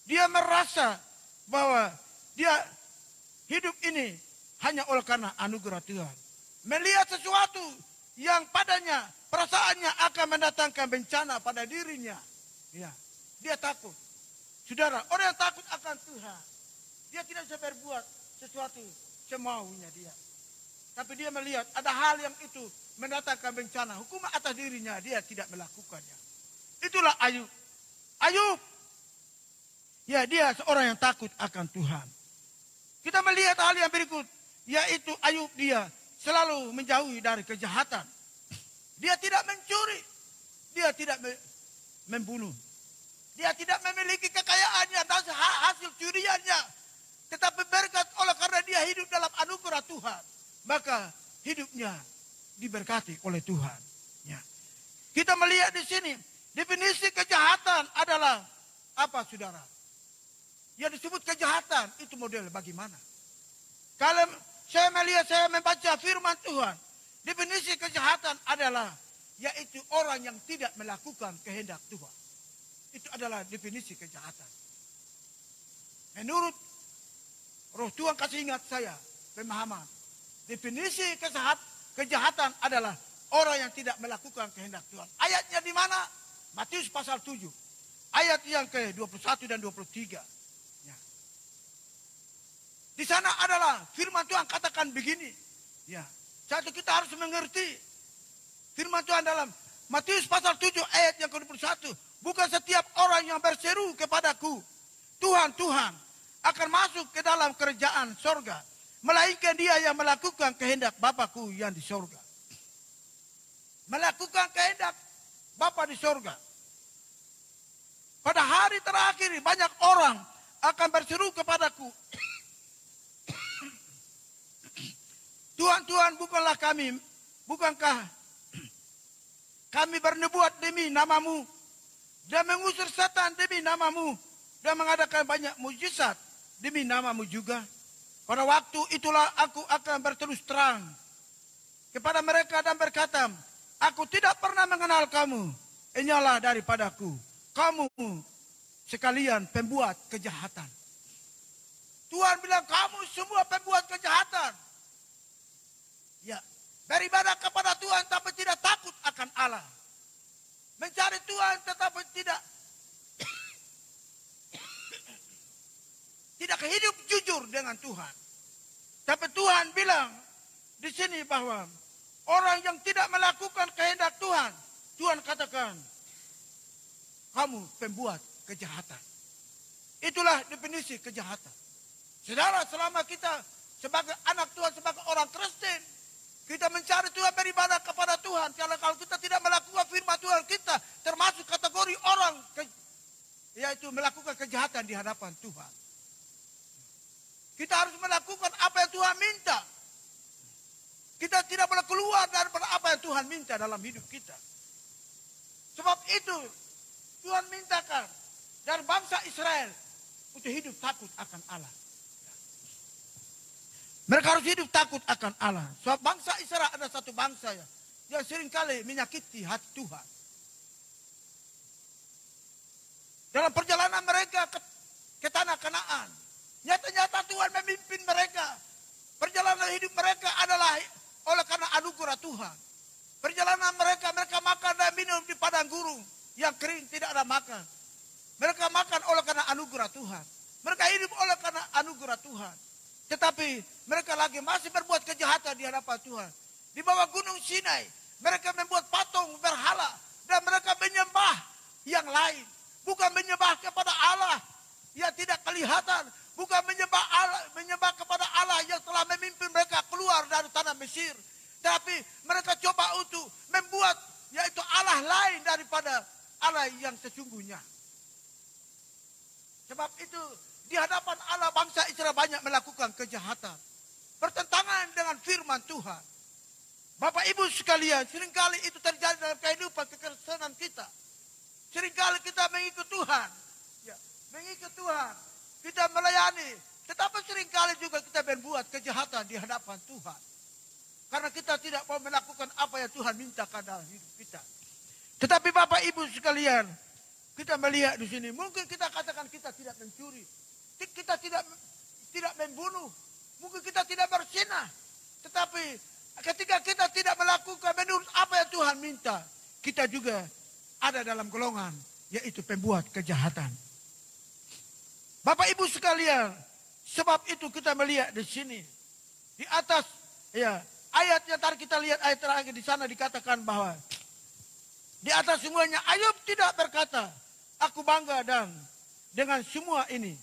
Dia merasa bahwa dia hidup ini hanya oleh karena anugerah Tuhan. Melihat sesuatu yang padanya perasaannya akan mendatangkan bencana pada dirinya. Ya, dia takut. Saudara, orang yang takut akan Tuhan, dia tidak bisa berbuat sesuatu semaunya dia. Tapi dia melihat ada hal yang itu mendatangkan bencana, hukuman atas dirinya, dia tidak melakukannya. Itulah Ayub. Ayub, ya dia seorang yang takut akan Tuhan. Kita melihat hal yang berikut, yaitu Ayub dia selalu menjauhi dari kejahatan. Dia tidak mencuri, dia tidak membunuh. Dia tidak memiliki kekayaannya dan hasil curiannya. Tetapi berkat oleh karena dia hidup dalam anugerah Tuhan, maka hidupnya diberkati oleh Tuhan. Ya. Kita melihat di sini, definisi kejahatan adalah apa, saudara? Yang disebut kejahatan itu model bagaimana? Kalau saya membaca firman Tuhan, definisi kejahatan adalah yaitu orang yang tidak melakukan kehendak Tuhan. Itu adalah definisi kejahatan. Menurut Roh Tuhan kasih ingat saya pemahaman. Definisi kejahatan adalah orang yang tidak melakukan kehendak Tuhan. Ayatnya di mana? Matius pasal 7. Ayat yang ke-21 dan 23. Ya. Di sana adalah firman Tuhan katakan begini. Ya. Satu, kita harus mengerti firman Tuhan dalam Matius pasal 7 ayat yang ke-21. Bukan setiap orang yang berseru kepadaku, Tuhan, Tuhan, akan masuk ke dalam kerajaan sorga, melainkan dia yang melakukan kehendak Bapa-Ku yang di sorga. Melakukan kehendak Bapa di sorga. Pada hari terakhir banyak orang akan berseru kepadaku, Tuhan, Tuhan, bukankah kami bernubuat demi namamu, dan mengusir setan demi namamu, dan mengadakan banyak mujizat demi namamu juga. Pada waktu itulah aku akan berterus terang kepada mereka dan berkata, aku tidak pernah mengenal kamu, inyalah daripadaku, kamu sekalian pembuat kejahatan. Tuhan bilang kamu semua pembuat kejahatan. Ya, beribadah kepada Tuhan tapi tidak takut akan Allah. Mencari Tuhan tetapi tidak hidup jujur dengan Tuhan. Tapi Tuhan bilang di sini bahwa orang yang tidak melakukan kehendak Tuhan, Tuhan katakan, kamu pembuat kejahatan. Itulah definisi kejahatan. Saudara, selama kita sebagai anak Tuhan, sebagai orang Kristen, kita mencari Tuhan, beribadah kepada Tuhan. Kalau kita tidak melakukan firman Tuhan, kita termasuk kategori orang yaitu melakukan kejahatan di hadapan Tuhan. Kita harus melakukan apa yang Tuhan minta. Kita tidak boleh keluar daripada apa yang Tuhan minta dalam hidup kita. Sebab itu Tuhan mintakan dari bangsa Israel untuk hidup takut akan Allah. Mereka harus hidup takut akan Allah. Sebab bangsa Israel ada satu bangsa yang seringkali menyakiti hati Tuhan. Dalam perjalanan mereka ke tanah Kanaan, nyata-nyata Tuhan memimpin mereka. Perjalanan hidup mereka adalah oleh karena anugerah Tuhan. Perjalanan mereka makan dan minum di padang gurun yang kering, tidak ada makan. Mereka makan oleh karena anugerah Tuhan. Mereka hidup oleh karena anugerah Tuhan. Tetapi mereka lagi masih berbuat kejahatan di hadapan Tuhan. Di bawah gunung Sinai, mereka membuat patung berhala dan mereka menyembah yang lain. Bukan menyembah kepada Allah yang tidak kelihatan. Bukan menyembah kepada Allah yang telah memimpin mereka keluar dari tanah Mesir. Tapi mereka coba untuk membuat yaitu Allah lain daripada Allah yang sesungguhnya. Sebab itu di hadapan Allah bangsa Israel banyak melakukan kejahatan. Bertentangan dengan firman Tuhan. Bapak Ibu sekalian, seringkali itu terjadi dalam kehidupan kekristenan kita. Seringkali kita mengikut Tuhan. Ya, mengikut Tuhan. Kita melayani. Tetapi seringkali juga kita berbuat kejahatan di hadapan Tuhan. Karena kita tidak mau melakukan apa yang Tuhan mintakan dalam hidup kita. Tetapi Bapak Ibu sekalian, kita melihat di sini. Mungkin kita katakan kita tidak mencuri. Kita tidak membunuh. Mungkin kita tidak berzinah. Tetapi Ketika kita tidak melakukan menurut apa yang Tuhan minta, kita juga ada dalam golongan, yaitu pembuat kejahatan. Bapak Ibu sekalian, sebab itu kita melihat di sini, di atas ya ayatnya tadi kita lihat ayat terakhir di sana dikatakan bahwa di atas semuanya Ayub tidak berkata, aku bangga dan dengan semua ini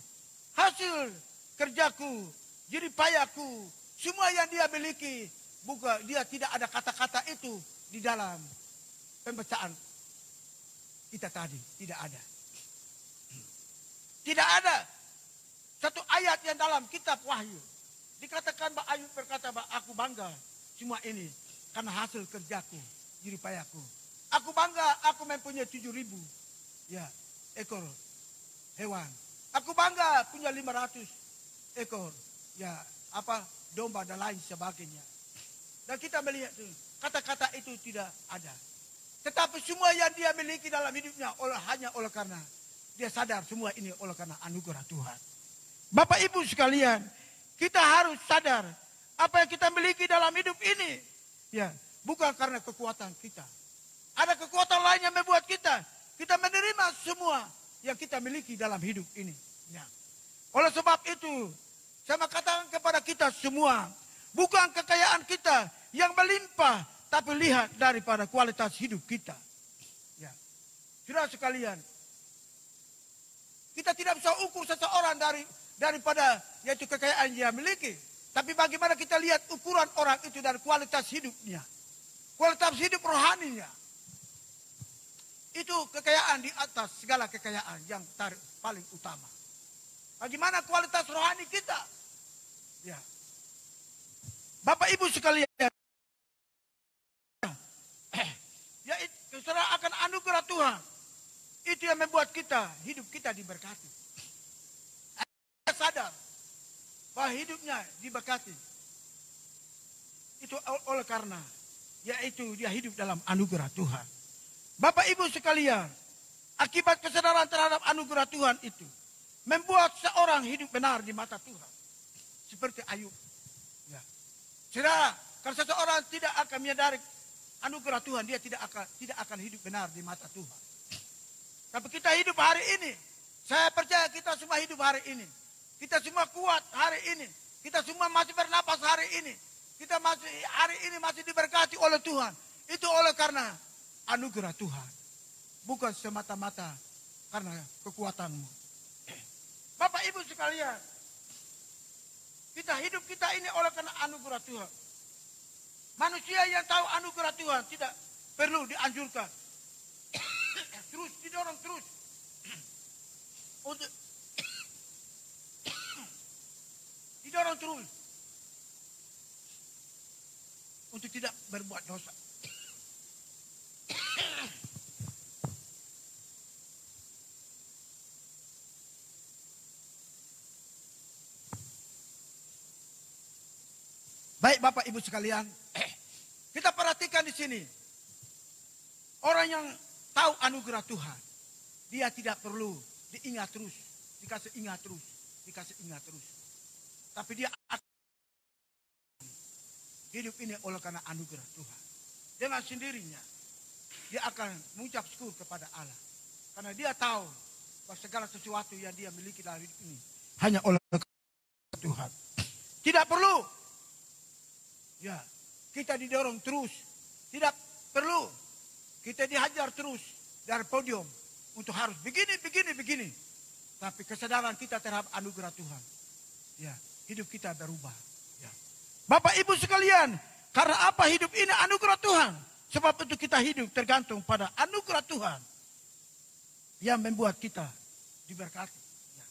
hasil kerjaku, jerih payahku, semua yang dia miliki, bukan dia tidak ada kata-kata itu di dalam pembacaan kita tadi, tidak ada. Tidak ada satu ayat yang dalam kitab Wahyu dikatakan bahwa Ayub berkata bahwa aku bangga semua ini karena hasil kerjaku, jerih payahku. Aku bangga aku mempunyai 7.000 ya ekor hewan. Aku bangga punya 500 ekor ya domba dan lain sebagainya. Dan kita melihat kata-kata itu tidak ada. Tetapi semua yang dia miliki dalam hidupnya hanya oleh karena dia sadar semua ini oleh karena anugerah Tuhan. Bapak Ibu sekalian, kita harus sadar apa yang kita miliki dalam hidup ini ya bukan karena kekuatan kita. Ada kekuatan lain yang membuat kita menerima semua yang kita miliki dalam hidup ini. Ya. Oleh sebab itu, saya katakan kepada kita semua, bukan kekayaan kita yang melimpah, tapi lihat daripada kualitas hidup kita. Ya. Saudara sekalian, kita tidak bisa ukur seseorang daripada yaitu kekayaan yang dia miliki. Tapi bagaimana kita lihat ukuran orang itu dari kualitas hidupnya. Kualitas hidup rohaninya. Itu kekayaan di atas segala kekayaan yang paling utama. Bagaimana kualitas rohani kita? Ya. Bapak Ibu sekalian, ya saudara akan anugerah Tuhan. Itu yang membuat hidup kita diberkati. Kita sadar bahwa hidupnya diberkati. Itu oleh karena yaitu dia hidup dalam anugerah Tuhan. Bapak Ibu sekalian, akibat kesadaran terhadap anugerah Tuhan itu membuat seorang hidup benar di mata Tuhan. Seperti Ayub. Ya. Saudara, kalau seseorang tidak akan menyadari anugerah Tuhan, dia tidak akan hidup benar di mata Tuhan. Tapi kita hidup hari ini, saya percaya kita semua hidup hari ini. Kita semua kuat hari ini. Kita semua masih bernapas hari ini. Kita hari ini masih diberkati oleh Tuhan. Itu oleh karena anugerah Tuhan. Bukan semata-mata karena kekuatanmu. Bapak Ibu sekalian, hidup kita ini oleh karena anugerah Tuhan. Manusia yang tahu anugerah Tuhan tidak perlu dianjurkan. Terus didorong terus untuk didorong terus untuk tidak berbuat dosa. Baik Bapak Ibu sekalian, kita perhatikan di sini. Orang yang tahu anugerah Tuhan, dia tidak perlu diingat terus, dikasih ingat terus. Tapi dia akan hidup ini oleh karena anugerah Tuhan. Dengan sendirinya, dia akan mengucap syukur kepada Allah. Karena dia tahu bahwa segala sesuatu yang dia miliki dalam hidup ini hanya oleh Tuhan. Tidak perlu ya kita didorong terus. Tidak perlu kita dihajar terus dari podium untuk harus begini. Tapi kesadaran kita terhadap anugerah Tuhan, ya hidup kita berubah. Ya. Bapak Ibu sekalian, karena apa hidup ini anugerah Tuhan? Sebab itu kita hidup tergantung pada anugerah Tuhan yang membuat kita diberkati. Ya.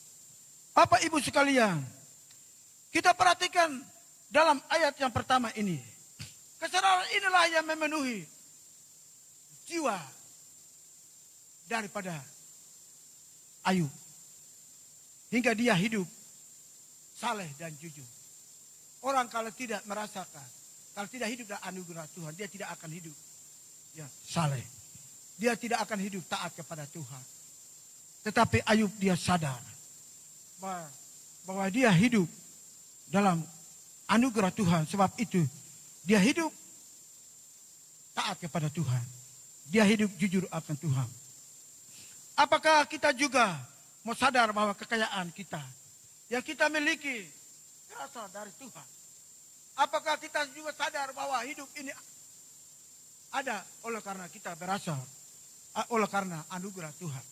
Bapak Ibu sekalian, kita perhatikan dalam ayat yang pertama ini. Kesadaran inilah yang memenuhi jiwa daripada Ayub. Hingga dia hidup saleh dan jujur. Orang kalau tidak merasakan, kalau tidak hidup dalam anugerah Tuhan, dia tidak akan hidup ya saleh. Dia tidak akan hidup taat kepada Tuhan. Tetapi Ayub dia sadar bahwa dia hidup dalam anugerah Tuhan. Sebab itu Dia hidup taat kepada Tuhan. Dia hidup jujur akan Tuhan. Apakah kita juga mau sadar bahwa kekayaan kita yang kita miliki berasal dari Tuhan? Apakah kita juga sadar bahwa hidup ini ada oleh karena kita berasal, oleh karena anugerah Tuhan?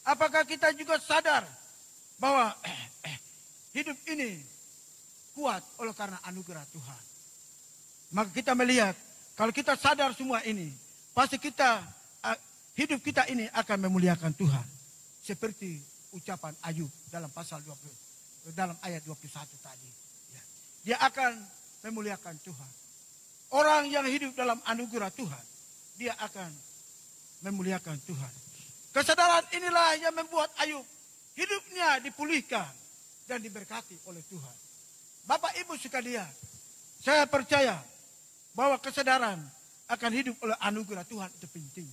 Apakah kita juga sadar bahwa hidup ini kuat oleh karena anugerah Tuhan? Maka kita melihat, kalau kita sadar semua ini, pasti hidup kita ini akan memuliakan Tuhan. Seperti ucapan Ayub dalam pasal 20, dalam ayat 21 tadi. Ya. Dia akan memuliakan Tuhan. Orang yang hidup dalam anugerah Tuhan, dia akan memuliakan Tuhan. Kesadaran inilah yang membuat Ayub hidupnya dipulihkan dan diberkati oleh Tuhan. Bapak Ibu sekalian, saya percaya bahwa kesadaran akan hidup oleh anugerah Tuhan itu penting.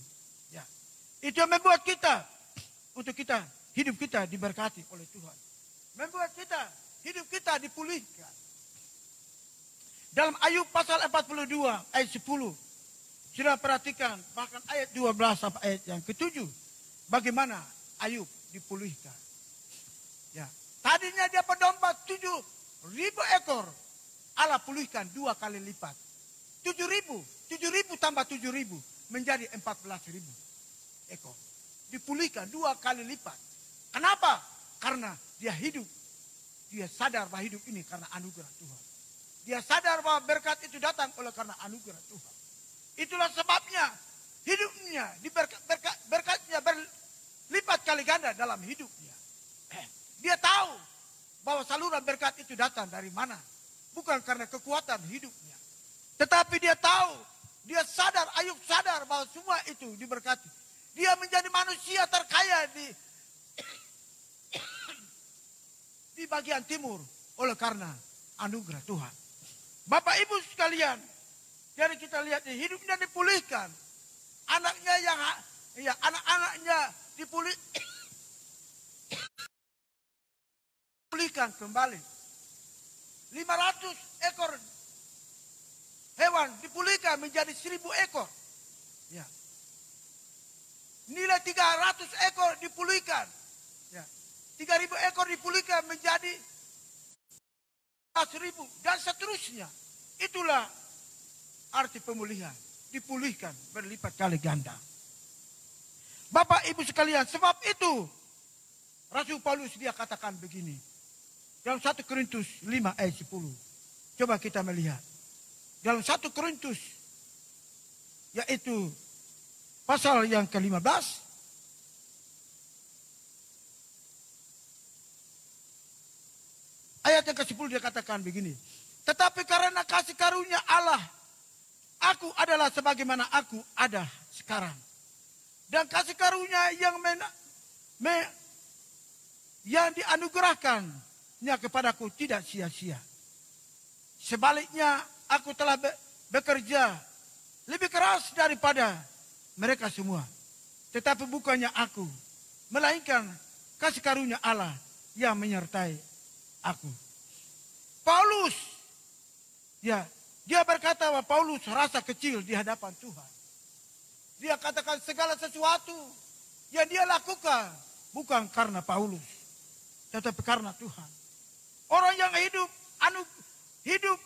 Ya. Itu yang membuat kita, untuk kita, hidup kita diberkati oleh Tuhan. Membuat kita, hidup kita dipulihkan. Dalam Ayub pasal 42 ayat 10, sudah perhatikan bahkan ayat 12 sampai ayat yang ke-7. Bagaimana Ayub dipulihkan. Ya. Tadinya dia pedomba 7.000 ekor. Allah pulihkan 2 kali lipat. 7.000 tambah 7.000 menjadi 14.000 ekor. Dipulihkan 2 kali lipat. Kenapa? Karena dia hidup. Dia sadar bahwa hidup ini karena anugerah Tuhan. Dia sadar bahwa berkat itu datang oleh karena anugerah Tuhan. Itulah sebabnya hidupnya berkatnya berlipat kali ganda dalam hidupnya. Dia tahu bahwa saluran berkat itu datang dari mana. Bukan karena kekuatan hidupnya. Tetapi dia tahu, dia sadar, Ayub sadar bahwa semua itu diberkati. Dia menjadi manusia terkaya di bagian timur oleh karena anugerah Tuhan. Bapak Ibu sekalian, jadi kita lihat hidupnya dipulihkan. Anaknya anak-anaknya dipulihkan kembali. 500 ekor hewan dipulihkan menjadi 1.000 ekor. Ya. Nilai 300 ekor dipulihkan. Ya. 3.000 ekor dipulihkan menjadi 1.000 dan seterusnya. Itulah arti pemulihan. Dipulihkan berlipat kali ganda. Bapak Ibu sekalian, sebab itu Rasul Paulus dia katakan begini. Dalam 1 Korintus 5 ayat 10. Coba kita melihat. Dalam 1 Korintus, yaitu pasal yang ke-15. Ayat yang ke-10 dia katakan begini. Tetapi karena kasih karunia Allah, aku adalah sebagaimana aku ada sekarang. Dan kasih karunia yang dianugerahkannya kepadaku tidak sia-sia. Sebaliknya aku telah bekerja lebih keras daripada mereka semua. Tetapi bukannya aku, melainkan kasih karunia Allah yang menyertai aku. Paulus, ya, dia berkata bahwa Paulus rasa kecil di hadapan Tuhan. Dia katakan segala sesuatu yang dia lakukan bukan karena Paulus, tetapi karena Tuhan. Orang yang hidup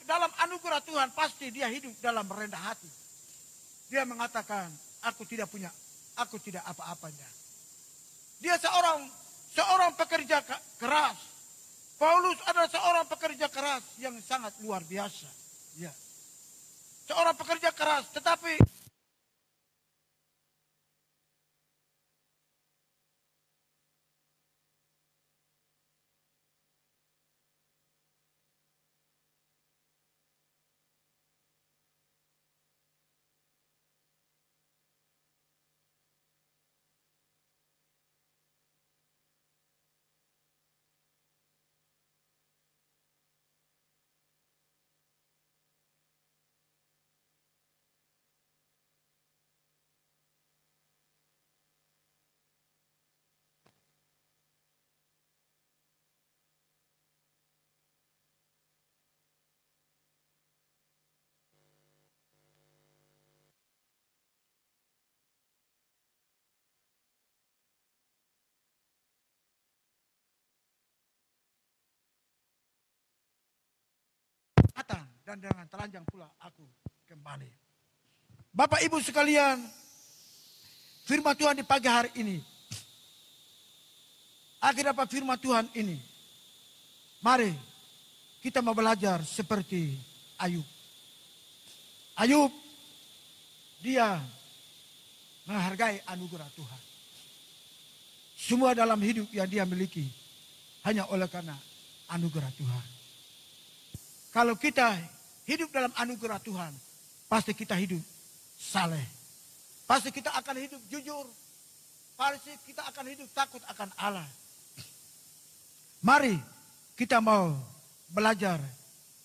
dalam anugerah Tuhan pasti dia hidup dalam rendah hati. Dia mengatakan, aku tidak apa-apanya. Dia seorang pekerja keras. Paulus adalah seorang pekerja keras yang sangat luar biasa. Ya. Seorang pekerja keras, tetapi dan dengan telanjang pula aku kembali. Bapak Ibu sekalian, firman Tuhan di pagi hari ini. Akhir apa firman Tuhan ini? Mari kita mau belajar seperti Ayub. Ayub, dia menghargai anugerah Tuhan. Semua dalam hidup yang dia miliki hanya oleh karena anugerah Tuhan. Kalau kita hidup dalam anugerah Tuhan, pasti kita hidup saleh. Pasti kita akan hidup jujur. Pasti kita akan hidup takut akan Allah. Mari kita mau belajar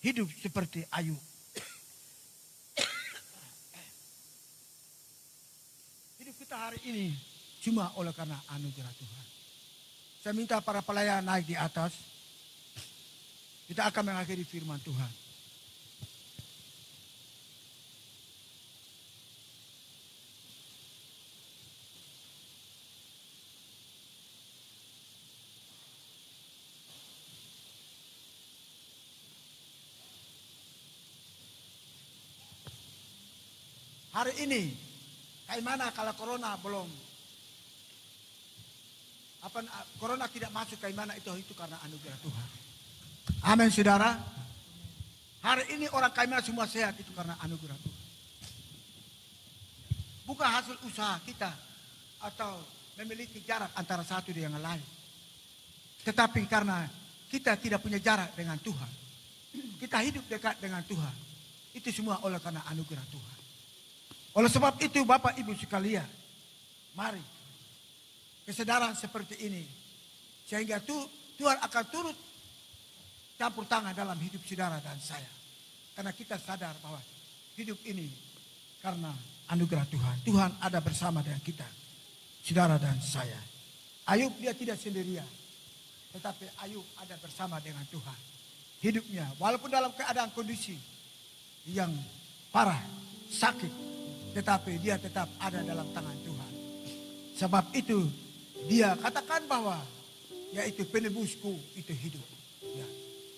hidup seperti Ayub. Hidup kita hari ini cuma oleh karena anugerah Tuhan. Saya minta para pelayan naik di atas. Kita akan mengakhiri firman Tuhan. Hari ini, kayak mana kalau corona belum, corona tidak masuk kayak mana itu karena anugerah Tuhan. Amin saudara. Hari ini orang kayak mana semua sehat itu karena anugerah Tuhan. Bukan hasil usaha kita atau memiliki jarak antara satu dengan lain. Tetapi karena kita tidak punya jarak dengan Tuhan. Kita hidup dekat dengan Tuhan. Itu semua oleh karena anugerah Tuhan. Oleh sebab itu Bapak Ibu sekalian, mari kesadaran seperti ini. Sehingga Tuhan akan turut campur tangan dalam hidup saudara dan saya. Karena kita sadar bahwa hidup ini karena anugerah Tuhan. Tuhan ada bersama dengan kita, saudara dan saya. Ayub dia tidak sendirian. Tetapi Ayub ada bersama dengan Tuhan. Hidupnya walaupun dalam keadaan kondisi yang parah, sakit. Tetapi dia tetap ada dalam tangan Tuhan. Sebab itu dia katakan bahwa yaitu penebusku itu hidup. Ya.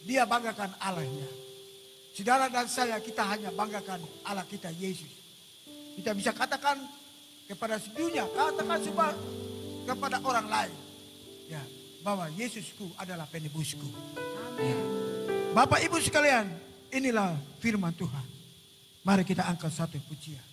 Dia banggakan Allahnya. Saudara dan saya kita hanya banggakan Allah kita Yesus. Kita bisa katakan kepada dunia, katakan sebab kepada orang lain. Ya, bahwa Yesusku adalah penebusku. Ya. Bapak Ibu sekalian, inilah firman Tuhan. Mari kita angkat satu pujian.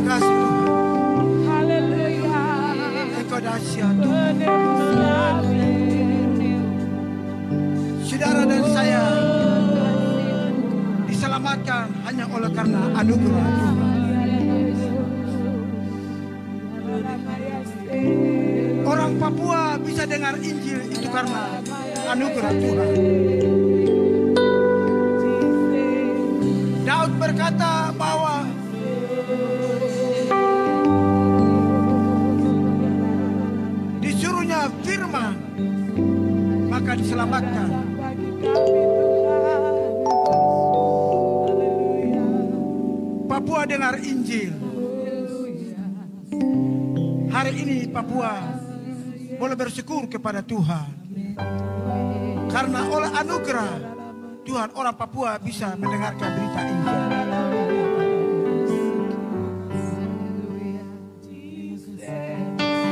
kasih Tuhan. Haleluya. Engkau dahsyat Tuhan. Saudara dan saya diselamatkan hanya oleh karena anugerah Tuhan. Orang Papua bisa dengar Injil itu karena anugerah Tuhan. Daud berkata bahwa disuruhnya firman, maka diselamatkan. Papua dengar Injil. Hari ini Papua boleh bersyukur kepada Tuhan. Karena oleh anugerah Tuhan, orang Papua bisa mendengarkan berita Injil.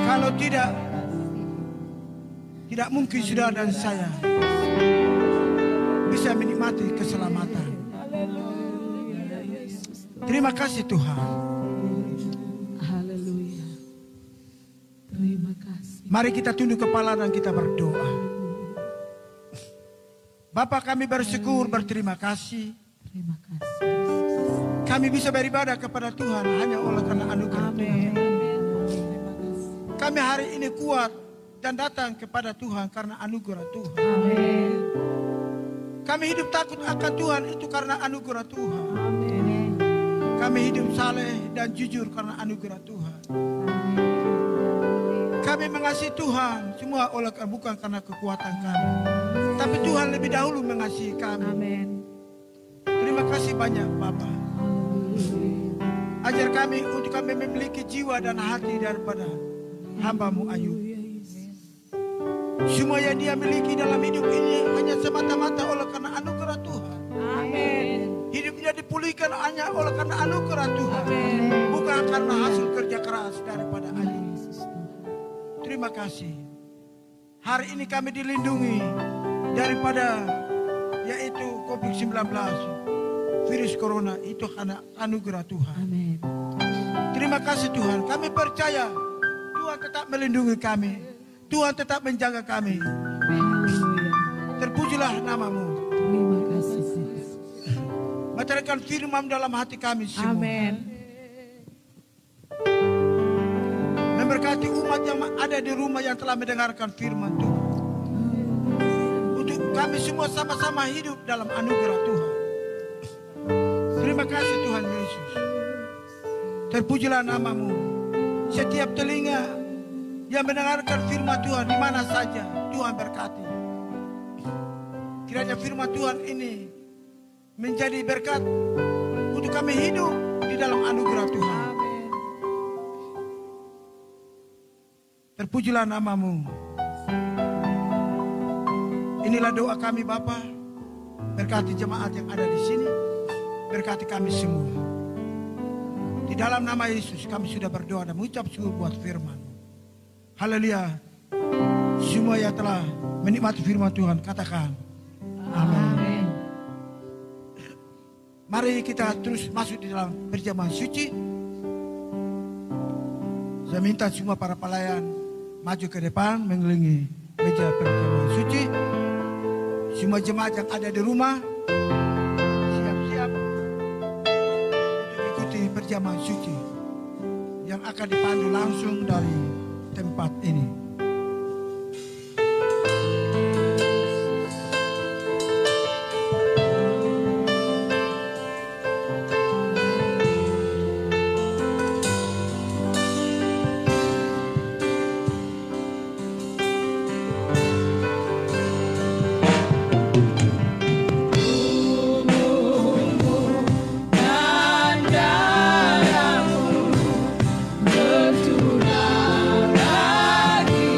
Kalau tidak mungkin saudara dan saya bisa menikmati keselamatan. Terima kasih Tuhan. Haleluya. Terima kasih. Mari kita tunduk kepala dan kita berdoa. Bapa, kami bersyukur, berterima kasih. Terima kasih. Kami bisa beribadah kepada Tuhan hanya oleh karena anugerah Tuhan. Kami hari ini kuat dan datang kepada Tuhan karena anugerah Tuhan. Amin. Kami hidup takut akan Tuhan itu karena anugerah Tuhan. Amin. Kami hidup saleh dan jujur karena anugerah Tuhan. Kami mengasihi Tuhan semua oleh bukan karena kekuatan kami, tapi Tuhan lebih dahulu mengasihi kami. Amin. Terima kasih banyak Bapa. Ajar kami untuk kami memiliki jiwa dan hati daripada hamba-Mu Ayub. Semua yang dia miliki dalam hidup ini hanya semata-mata oleh karena anugerah Tuhan. Amin. Hidupnya dipulihkan hanya oleh karena anugerah Tuhan. Amin. Bukan karena hasil kerja keras daripada Ayub. Terima kasih. Hari ini kami dilindungi daripada yaitu COVID-19, virus corona, itu karena anugerah Tuhan. Amin. Terima kasih Tuhan. Kami percaya Tuhan tetap melindungi kami. Tuhan tetap menjaga kami. Haleluya. Terpujilah nama-Mu. Terima kasih. Meteraikan firman dalam hati kami semua. Amin. Memberkati umat yang ada di rumah yang telah mendengarkan firman Tuhan. Untuk kami semua sama-sama hidup dalam anugerah Tuhan. Terima kasih Tuhan Yesus. Terpujilah nama-Mu. Setiap telinga yang mendengarkan firman Tuhan di mana saja, Tuhan berkati. Kiranya firman Tuhan ini menjadi berkat untuk kami hidup di dalam anugerah Tuhan. Terpujilah nama-Mu. Inilah doa kami Bapa. Berkati jemaat yang ada di sini. Berkati kami semua. Di dalam nama Yesus kami sudah berdoa dan mengucap syukur buat firman. Haleluya. Semua yang telah menikmati firman Tuhan katakan amin. Mari kita terus masuk di dalam perjamuan suci. Saya minta semua para pelayan maju ke depan mengelilingi meja perjamuan suci. Semua jemaat yang ada di rumah siap-siap untuk ikuti perjamuan suci yang akan dipandu langsung dari tempat ini. Bertulang lagi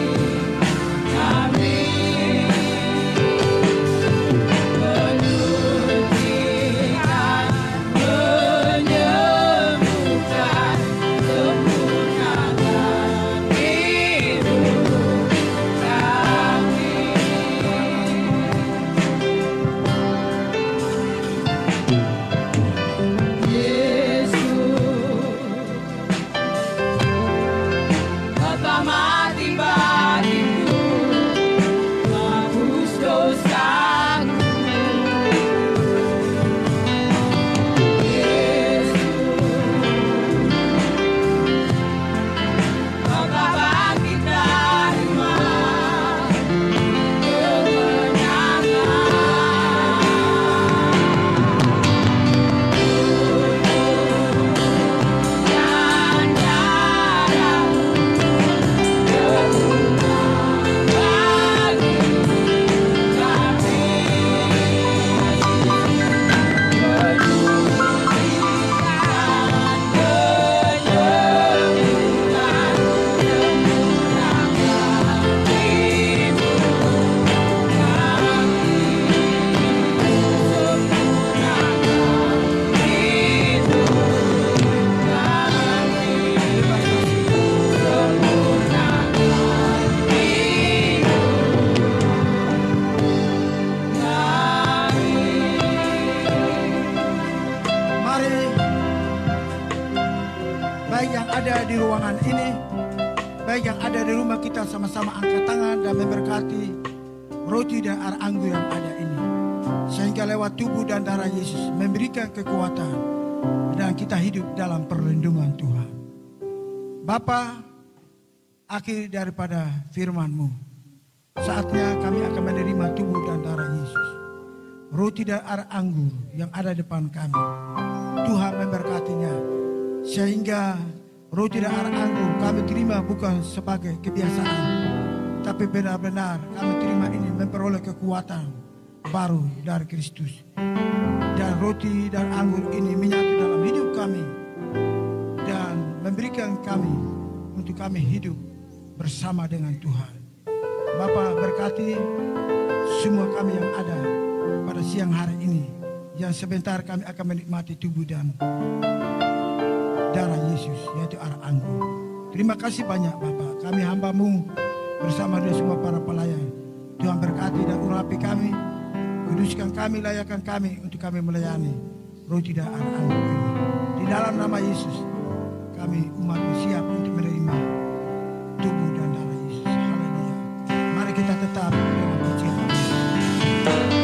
baik yang ada di ruangan ini, baik yang ada di rumah kita, sama-sama angkat tangan dan memberkati roti dan air anggur yang ada ini. Sehingga lewat tubuh dan darah Yesus memberikan kekuatan dan kita hidup dalam perlindungan Tuhan. Bapa, akhir daripada firman-Mu, saatnya kami akan menerima tubuh dan darah Yesus. Roti dan air anggur yang ada depan kami, Tuhan memberkatinya. Sehingga roti dan air anggur kami terima bukan sebagai kebiasaan, tapi benar-benar kami terima ini memperoleh kekuatan baru dari Kristus. Dan roti dan anggur ini menyatu dalam hidup kami dan memberikan kami untuk kami hidup bersama dengan Tuhan. Bapa, berkati semua kami yang ada pada siang hari ini, yang sebentar kami akan menikmati tubuh dan darah Yesus, yaitu air anggur. Terima kasih banyak Bapa. Kami hamba-Mu bersama dengan semua para pelayan. Tuhan berkati dan urapi kami, kuduskan kami, layakkan kami untuk kami melayani roti dan air anggur ini. Di dalam nama Yesus, kami umat siap untuk menerima tubuh dan darah Yesus. Haleluya. Mari kita tetap dengan pujian. Menyembuhkan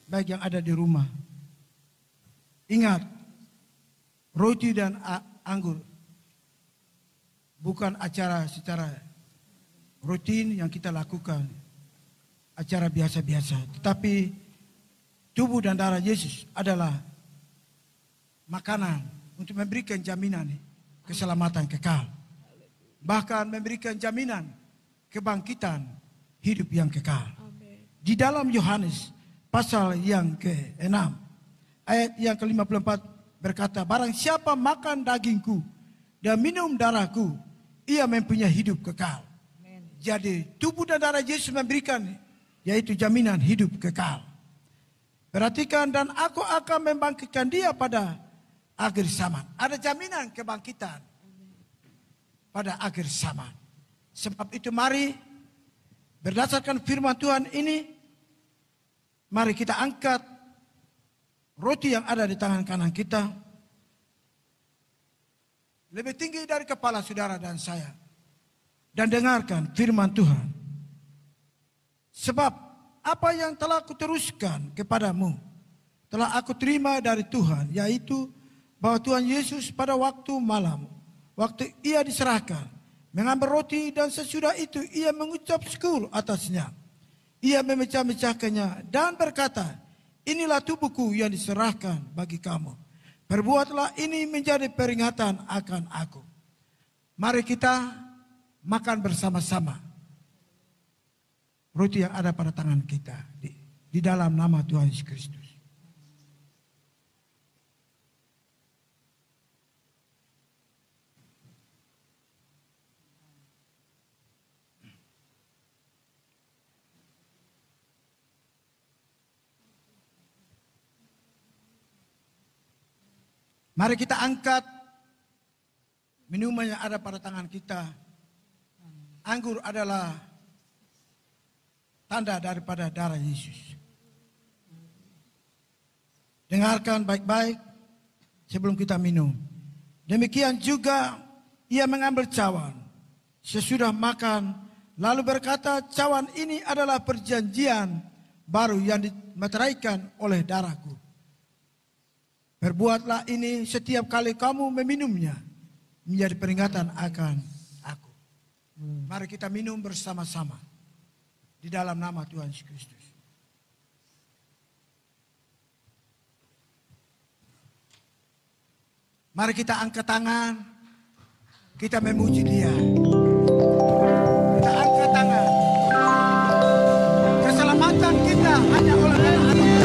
baik yang ada di rumah. Ingat, roti dan anggur bukan acara secara rutin yang kita lakukan, acara biasa-biasa. Tetapi tubuh dan darah Yesus adalah makanan untuk memberikan jaminan keselamatan kekal. Bahkan memberikan jaminan kebangkitan hidup yang kekal. Di dalam Yohanes pasal yang ke-6 ayat yang ke-54 berkata, barang siapa makan dagingku dan minum darahku, ia mempunyai hidup kekal. Jadi tubuh dan darah Yesus memberikan, yaitu jaminan hidup kekal. Perhatikan, dan aku akan membangkitkan dia pada akhir zaman. Ada jaminan kebangkitan pada akhir zaman. Sebab itu mari berdasarkan firman Tuhan ini, mari kita angkat roti yang ada di tangan kanan kita lebih tinggi dari kepala saudara dan saya, dan dengarkan firman Tuhan. Sebab apa yang telah kuteruskan kepadamu telah aku terima dari Tuhan, yaitu bahwa Tuhan Yesus pada waktu malam, waktu ia diserahkan, mengambil roti dan sesudah itu ia mengucap syukur atasnya. Ia memecah-mecahkannya dan berkata, inilah tubuhku yang diserahkan bagi kamu. Perbuatlah ini menjadi peringatan akan aku. Mari kita makan bersama-sama roti yang ada pada tangan kita di dalam nama Tuhan Yesus Kristus. Mari kita angkat minuman yang ada pada tangan kita. Anggur adalah tanda daripada darah Yesus. Dengarkan baik-baik sebelum kita minum. Demikian juga ia mengambil cawan sesudah makan, lalu berkata, cawan ini adalah perjanjian baru yang dimeteraikan oleh darahku. Perbuatlah ini setiap kali kamu meminumnya, menjadi peringatan akan aku. Mari kita minum bersama-sama di dalam nama Tuhan Yesus Kristus. Mari kita angkat tangan, kita memuji Dia. Kita angkat tangan. Keselamatan kita hanya oleh darah Dia.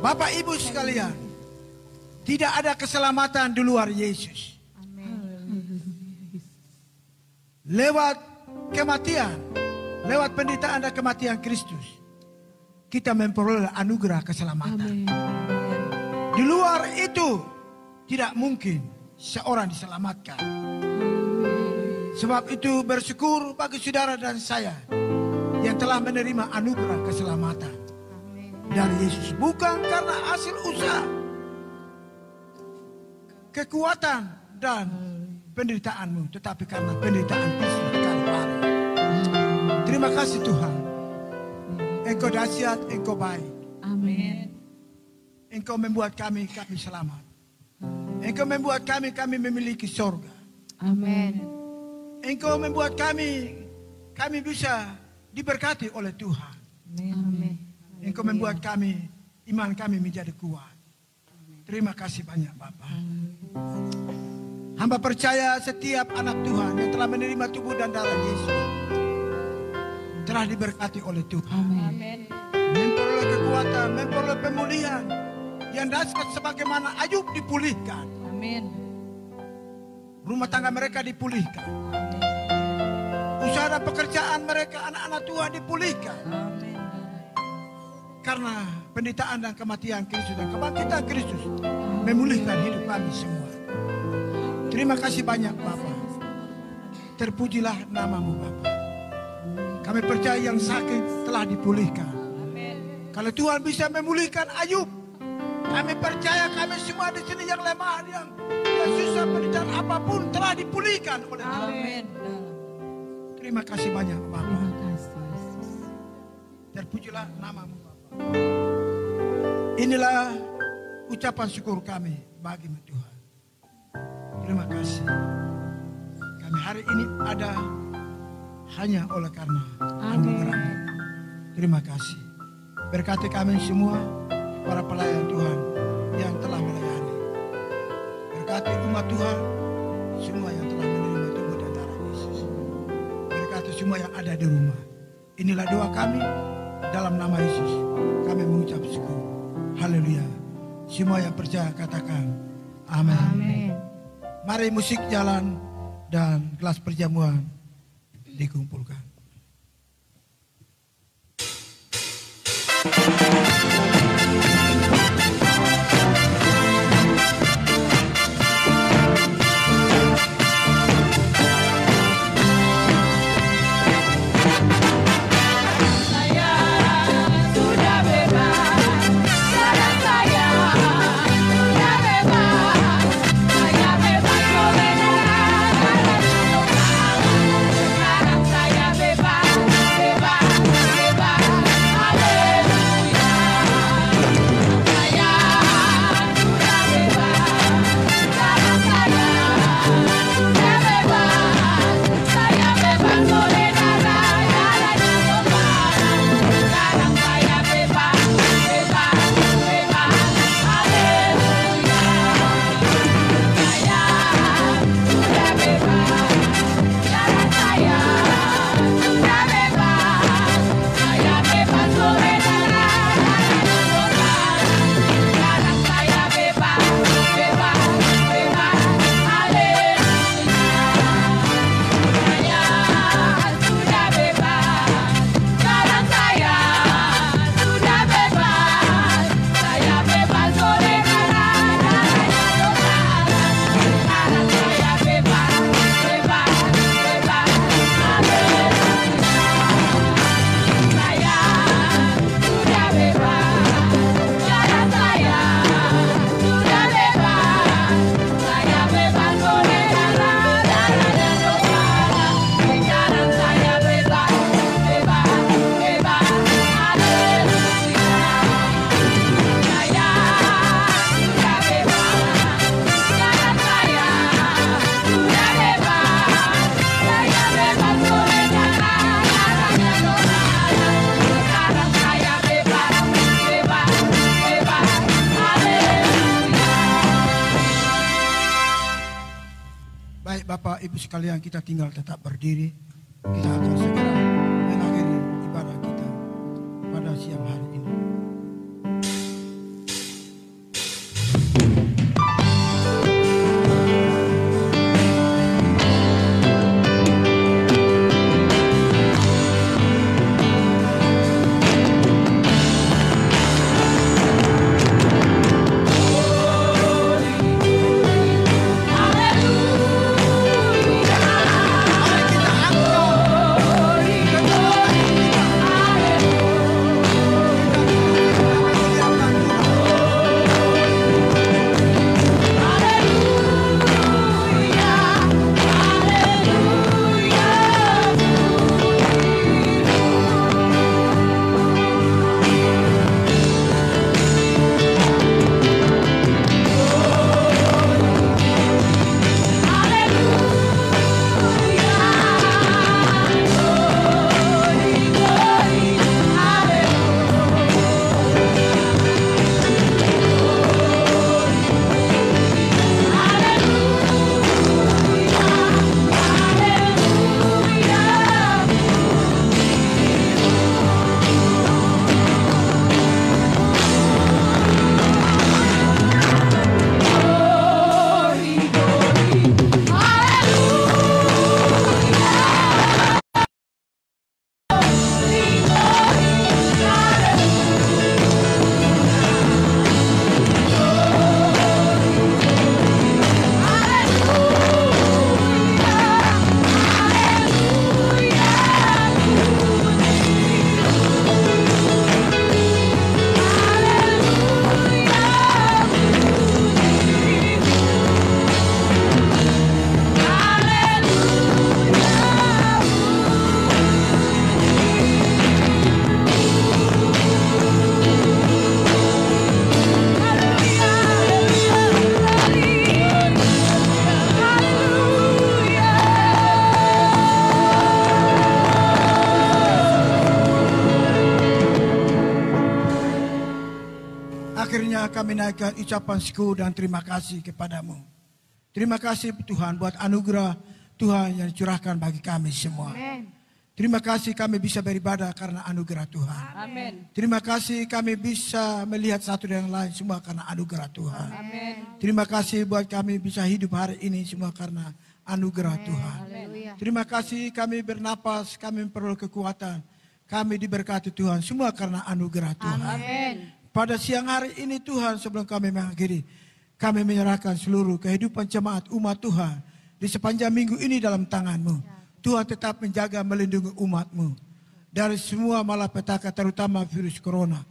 Bapak Ibu sekalian, tidak ada keselamatan di luar Yesus. Lewat kematian, lewat penderitaan dan kematian Kristus, kita memperoleh anugerah keselamatan. Amin. Di luar itu tidak mungkin seorang diselamatkan. Sebab itu bersyukur bagi saudara dan saya yang telah menerima anugerah keselamatan dari Yesus. Bukan karena hasil usaha, kekuatan dan penderitaanmu, tetapi karena penderitaan Kristus di Kalvari. Terima kasih Tuhan. Engkau dahsyat, Engkau baik. Amin. Engkau membuat kami selamat. Engkau membuat kami memiliki surga. Amin. Engkau membuat kami bisa diberkati oleh Tuhan. Amin. Engkau membuat iman kami menjadi kuat. Terima kasih banyak Bapa. Hamba percaya setiap anak Tuhan yang telah menerima tubuh dan darah Yesus telah diberkati oleh Tuhan. Amin. Memperoleh kekuatan, memperoleh pemulihan yang dahsyat sebagaimana Ayub dipulihkan. Amin. Rumah tangga mereka dipulihkan. Usaha dan pekerjaan mereka, anak-anak Tuhan dipulihkan. Amin. Karena penderitaan dan kematian Kristus dan kebangkitan Kristus memulihkan hidup kami semua. Terima kasih banyak Bapa. Terpujilah namamu Bapa. Kami percaya yang sakit telah dipulihkan. Amin. Kalau Tuhan bisa memulihkan Ayub, kami percaya kami semua di sini yang lemah, yang susah, penderitaan apapun telah dipulihkan oleh Tuhan. Amin. Terima kasih banyak Bapa. Terima kasih Yesus. Terpujilah namamu Bapa. Inilah ucapan syukur kami bagimu Tuhan. Terima kasih. Kami hari ini ada hanya oleh karena anugerah-Mu. Terima kasih. Berkati kami semua, para pelayan Tuhan yang telah melayani. Berkati umat Tuhan, semua yang telah menerima tubuh dan darah Yesus. Berkati semua yang ada di rumah. Inilah doa kami, dalam nama Yesus kami mengucap syukur. Haleluya. Semua yang percaya katakan amin. Amin. Mari musik jalan dan gelas perjamuan dikumpulkan. Baik Bapak Ibu sekalian, kita tinggal tetap berdiri. Kita akan segera mengakhiri ibadah kita pada siang hari ini. Akhirnya kami naikkan ucapan syukur dan terima kasih kepadamu. Terima kasih Tuhan buat anugerah Tuhan yang dicurahkan bagi kami semua. Amen. Terima kasih kami bisa beribadah karena anugerah Tuhan. Amen. Terima kasih kami bisa melihat satu dan yang lain semua karena anugerah Tuhan. Amen. Terima kasih buat kami bisa hidup hari ini semua karena anugerah Tuhan. Haleluya. Terima kasih kami bernapas, kami perlu kekuatan. Kami diberkati Tuhan semua karena anugerah Tuhan. Amen. Pada siang hari ini Tuhan, sebelum kami mengakhiri, kami menyerahkan seluruh kehidupan jemaat umat Tuhan di sepanjang minggu ini dalam tangan-Mu. Tuhan tetap menjaga melindungi umat-Mu dari semua malapetaka, terutama virus corona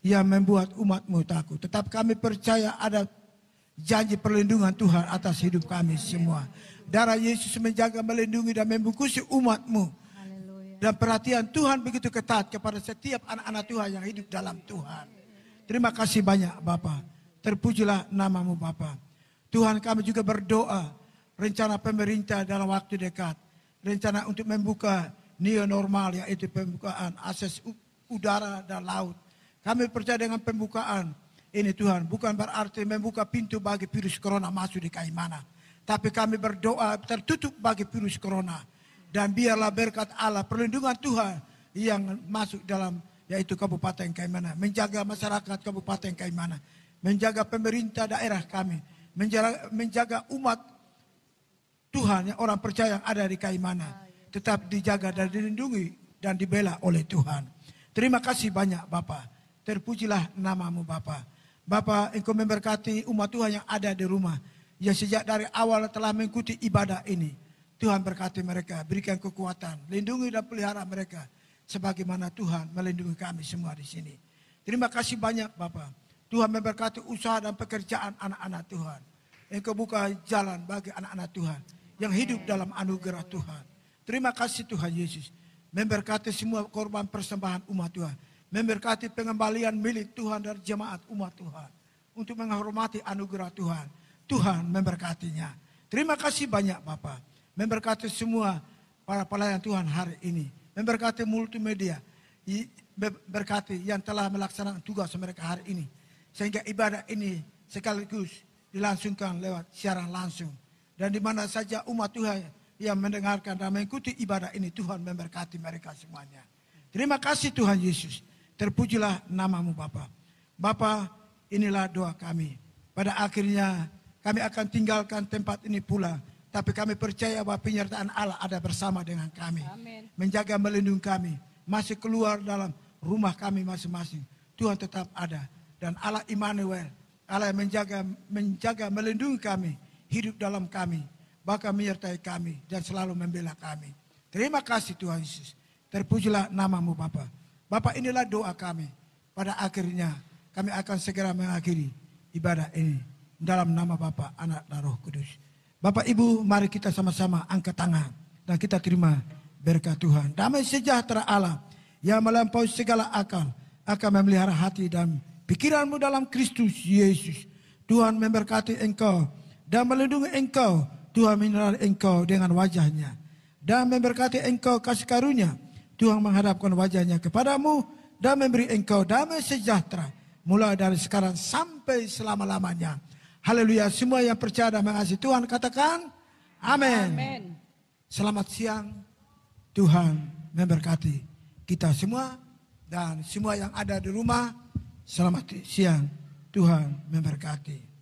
yang membuat umat-Mu takut. Tetap kami percaya ada janji perlindungan Tuhan atas hidup kami semua. Darah Yesus menjaga, melindungi dan membungkusi umat-Mu. Haleluya. Dan perhatian Tuhan begitu ketat kepada setiap anak-anak Tuhan yang hidup dalam Tuhan. Terima kasih banyak Bapa. Terpujilah nama-Mu Bapa. Tuhan, kami juga berdoa rencana pemerintah dalam waktu dekat. Rencana untuk membuka new normal, yaitu pembukaan akses udara dan laut. Kami percaya dengan pembukaan ini Tuhan, bukan berarti membuka pintu bagi virus corona masuk di Kaimana. Tapi kami berdoa tertutup bagi virus corona. Dan biarlah berkat Allah, perlindungan Tuhan yang masuk dalam yaitu Kabupaten Kaimana. Menjaga masyarakat Kabupaten Kaimana. Menjaga pemerintah daerah kami. Menjaga umat Tuhan yang orang percaya yang ada di Kaimana. Tetap dijaga dan dilindungi dan dibela oleh Tuhan. Terima kasih banyak Bapa. Terpujilah nama-Mu Bapa. Bapa, Engkau memberkati umat Tuhan yang ada di rumah. Yang sejak dari awal telah mengikuti ibadah ini. Tuhan berkati mereka, berikan kekuatan, lindungi dan pelihara mereka. Sebagaimana Tuhan melindungi kami semua di sini. Terima kasih banyak Bapa. Tuhan memberkati usaha dan pekerjaan anak-anak Tuhan. Engkau buka jalan bagi anak-anak Tuhan yang hidup dalam anugerah Tuhan. Terima kasih Tuhan Yesus. Memberkati semua korban persembahan umat Tuhan. Memberkati pengembalian milik Tuhan dari jemaat umat Tuhan. Untuk menghormati anugerah Tuhan. Tuhan memberkatinya. Terima kasih banyak Bapa. Memberkati semua para pelayan Tuhan hari ini. Memberkati multimedia. Berkati yang telah melaksanakan tugas mereka hari ini. Sehingga ibadah ini sekaligus dilangsungkan lewat siaran langsung. Dan di mana saja umat Tuhan yang mendengarkan dan mengikuti ibadah ini, Tuhan memberkati mereka semuanya. Terima kasih Tuhan Yesus. Terpujilah nama-Mu Bapa. Bapa, inilah doa kami. Pada akhirnya kami akan tinggalkan tempat ini pula. Tapi kami percaya bahwa penyertaan Allah ada bersama dengan kami. Amin. Menjaga melindungi kami. Masih keluar dalam rumah kami masing-masing. Tuhan tetap ada. Dan Allah Immanuel, Allah yang menjaga melindungi kami. Hidup dalam kami, bahkan menyertai kami dan selalu membela kami. Terima kasih Tuhan Yesus. Terpujilah nama-Mu Bapa. Bapa, inilah doa kami. Pada akhirnya kami akan segera mengakhiri ibadah ini dalam nama Bapa, Anak dan Roh Kudus. Bapak Ibu, mari kita sama-sama angkat tangan dan kita terima berkat Tuhan. Damai sejahtera Allah yang melampaui segala akal akan memelihara hati dan pikiranmu dalam Kristus Yesus. Tuhan memberkati engkau dan melindungi engkau. Tuhan menyertai engkau dengan wajahnya dan memberkati engkau kasih karunia. Tuhan menghadapkan wajahnya kepadamu dan memberi engkau damai sejahtera mulai dari sekarang sampai selama-lamanya. Haleluya. Semua yang percaya dan mengasihi Tuhan katakan amin. Amin. Selamat siang. Tuhan memberkati kita semua dan semua yang ada di rumah. Selamat siang. Tuhan memberkati.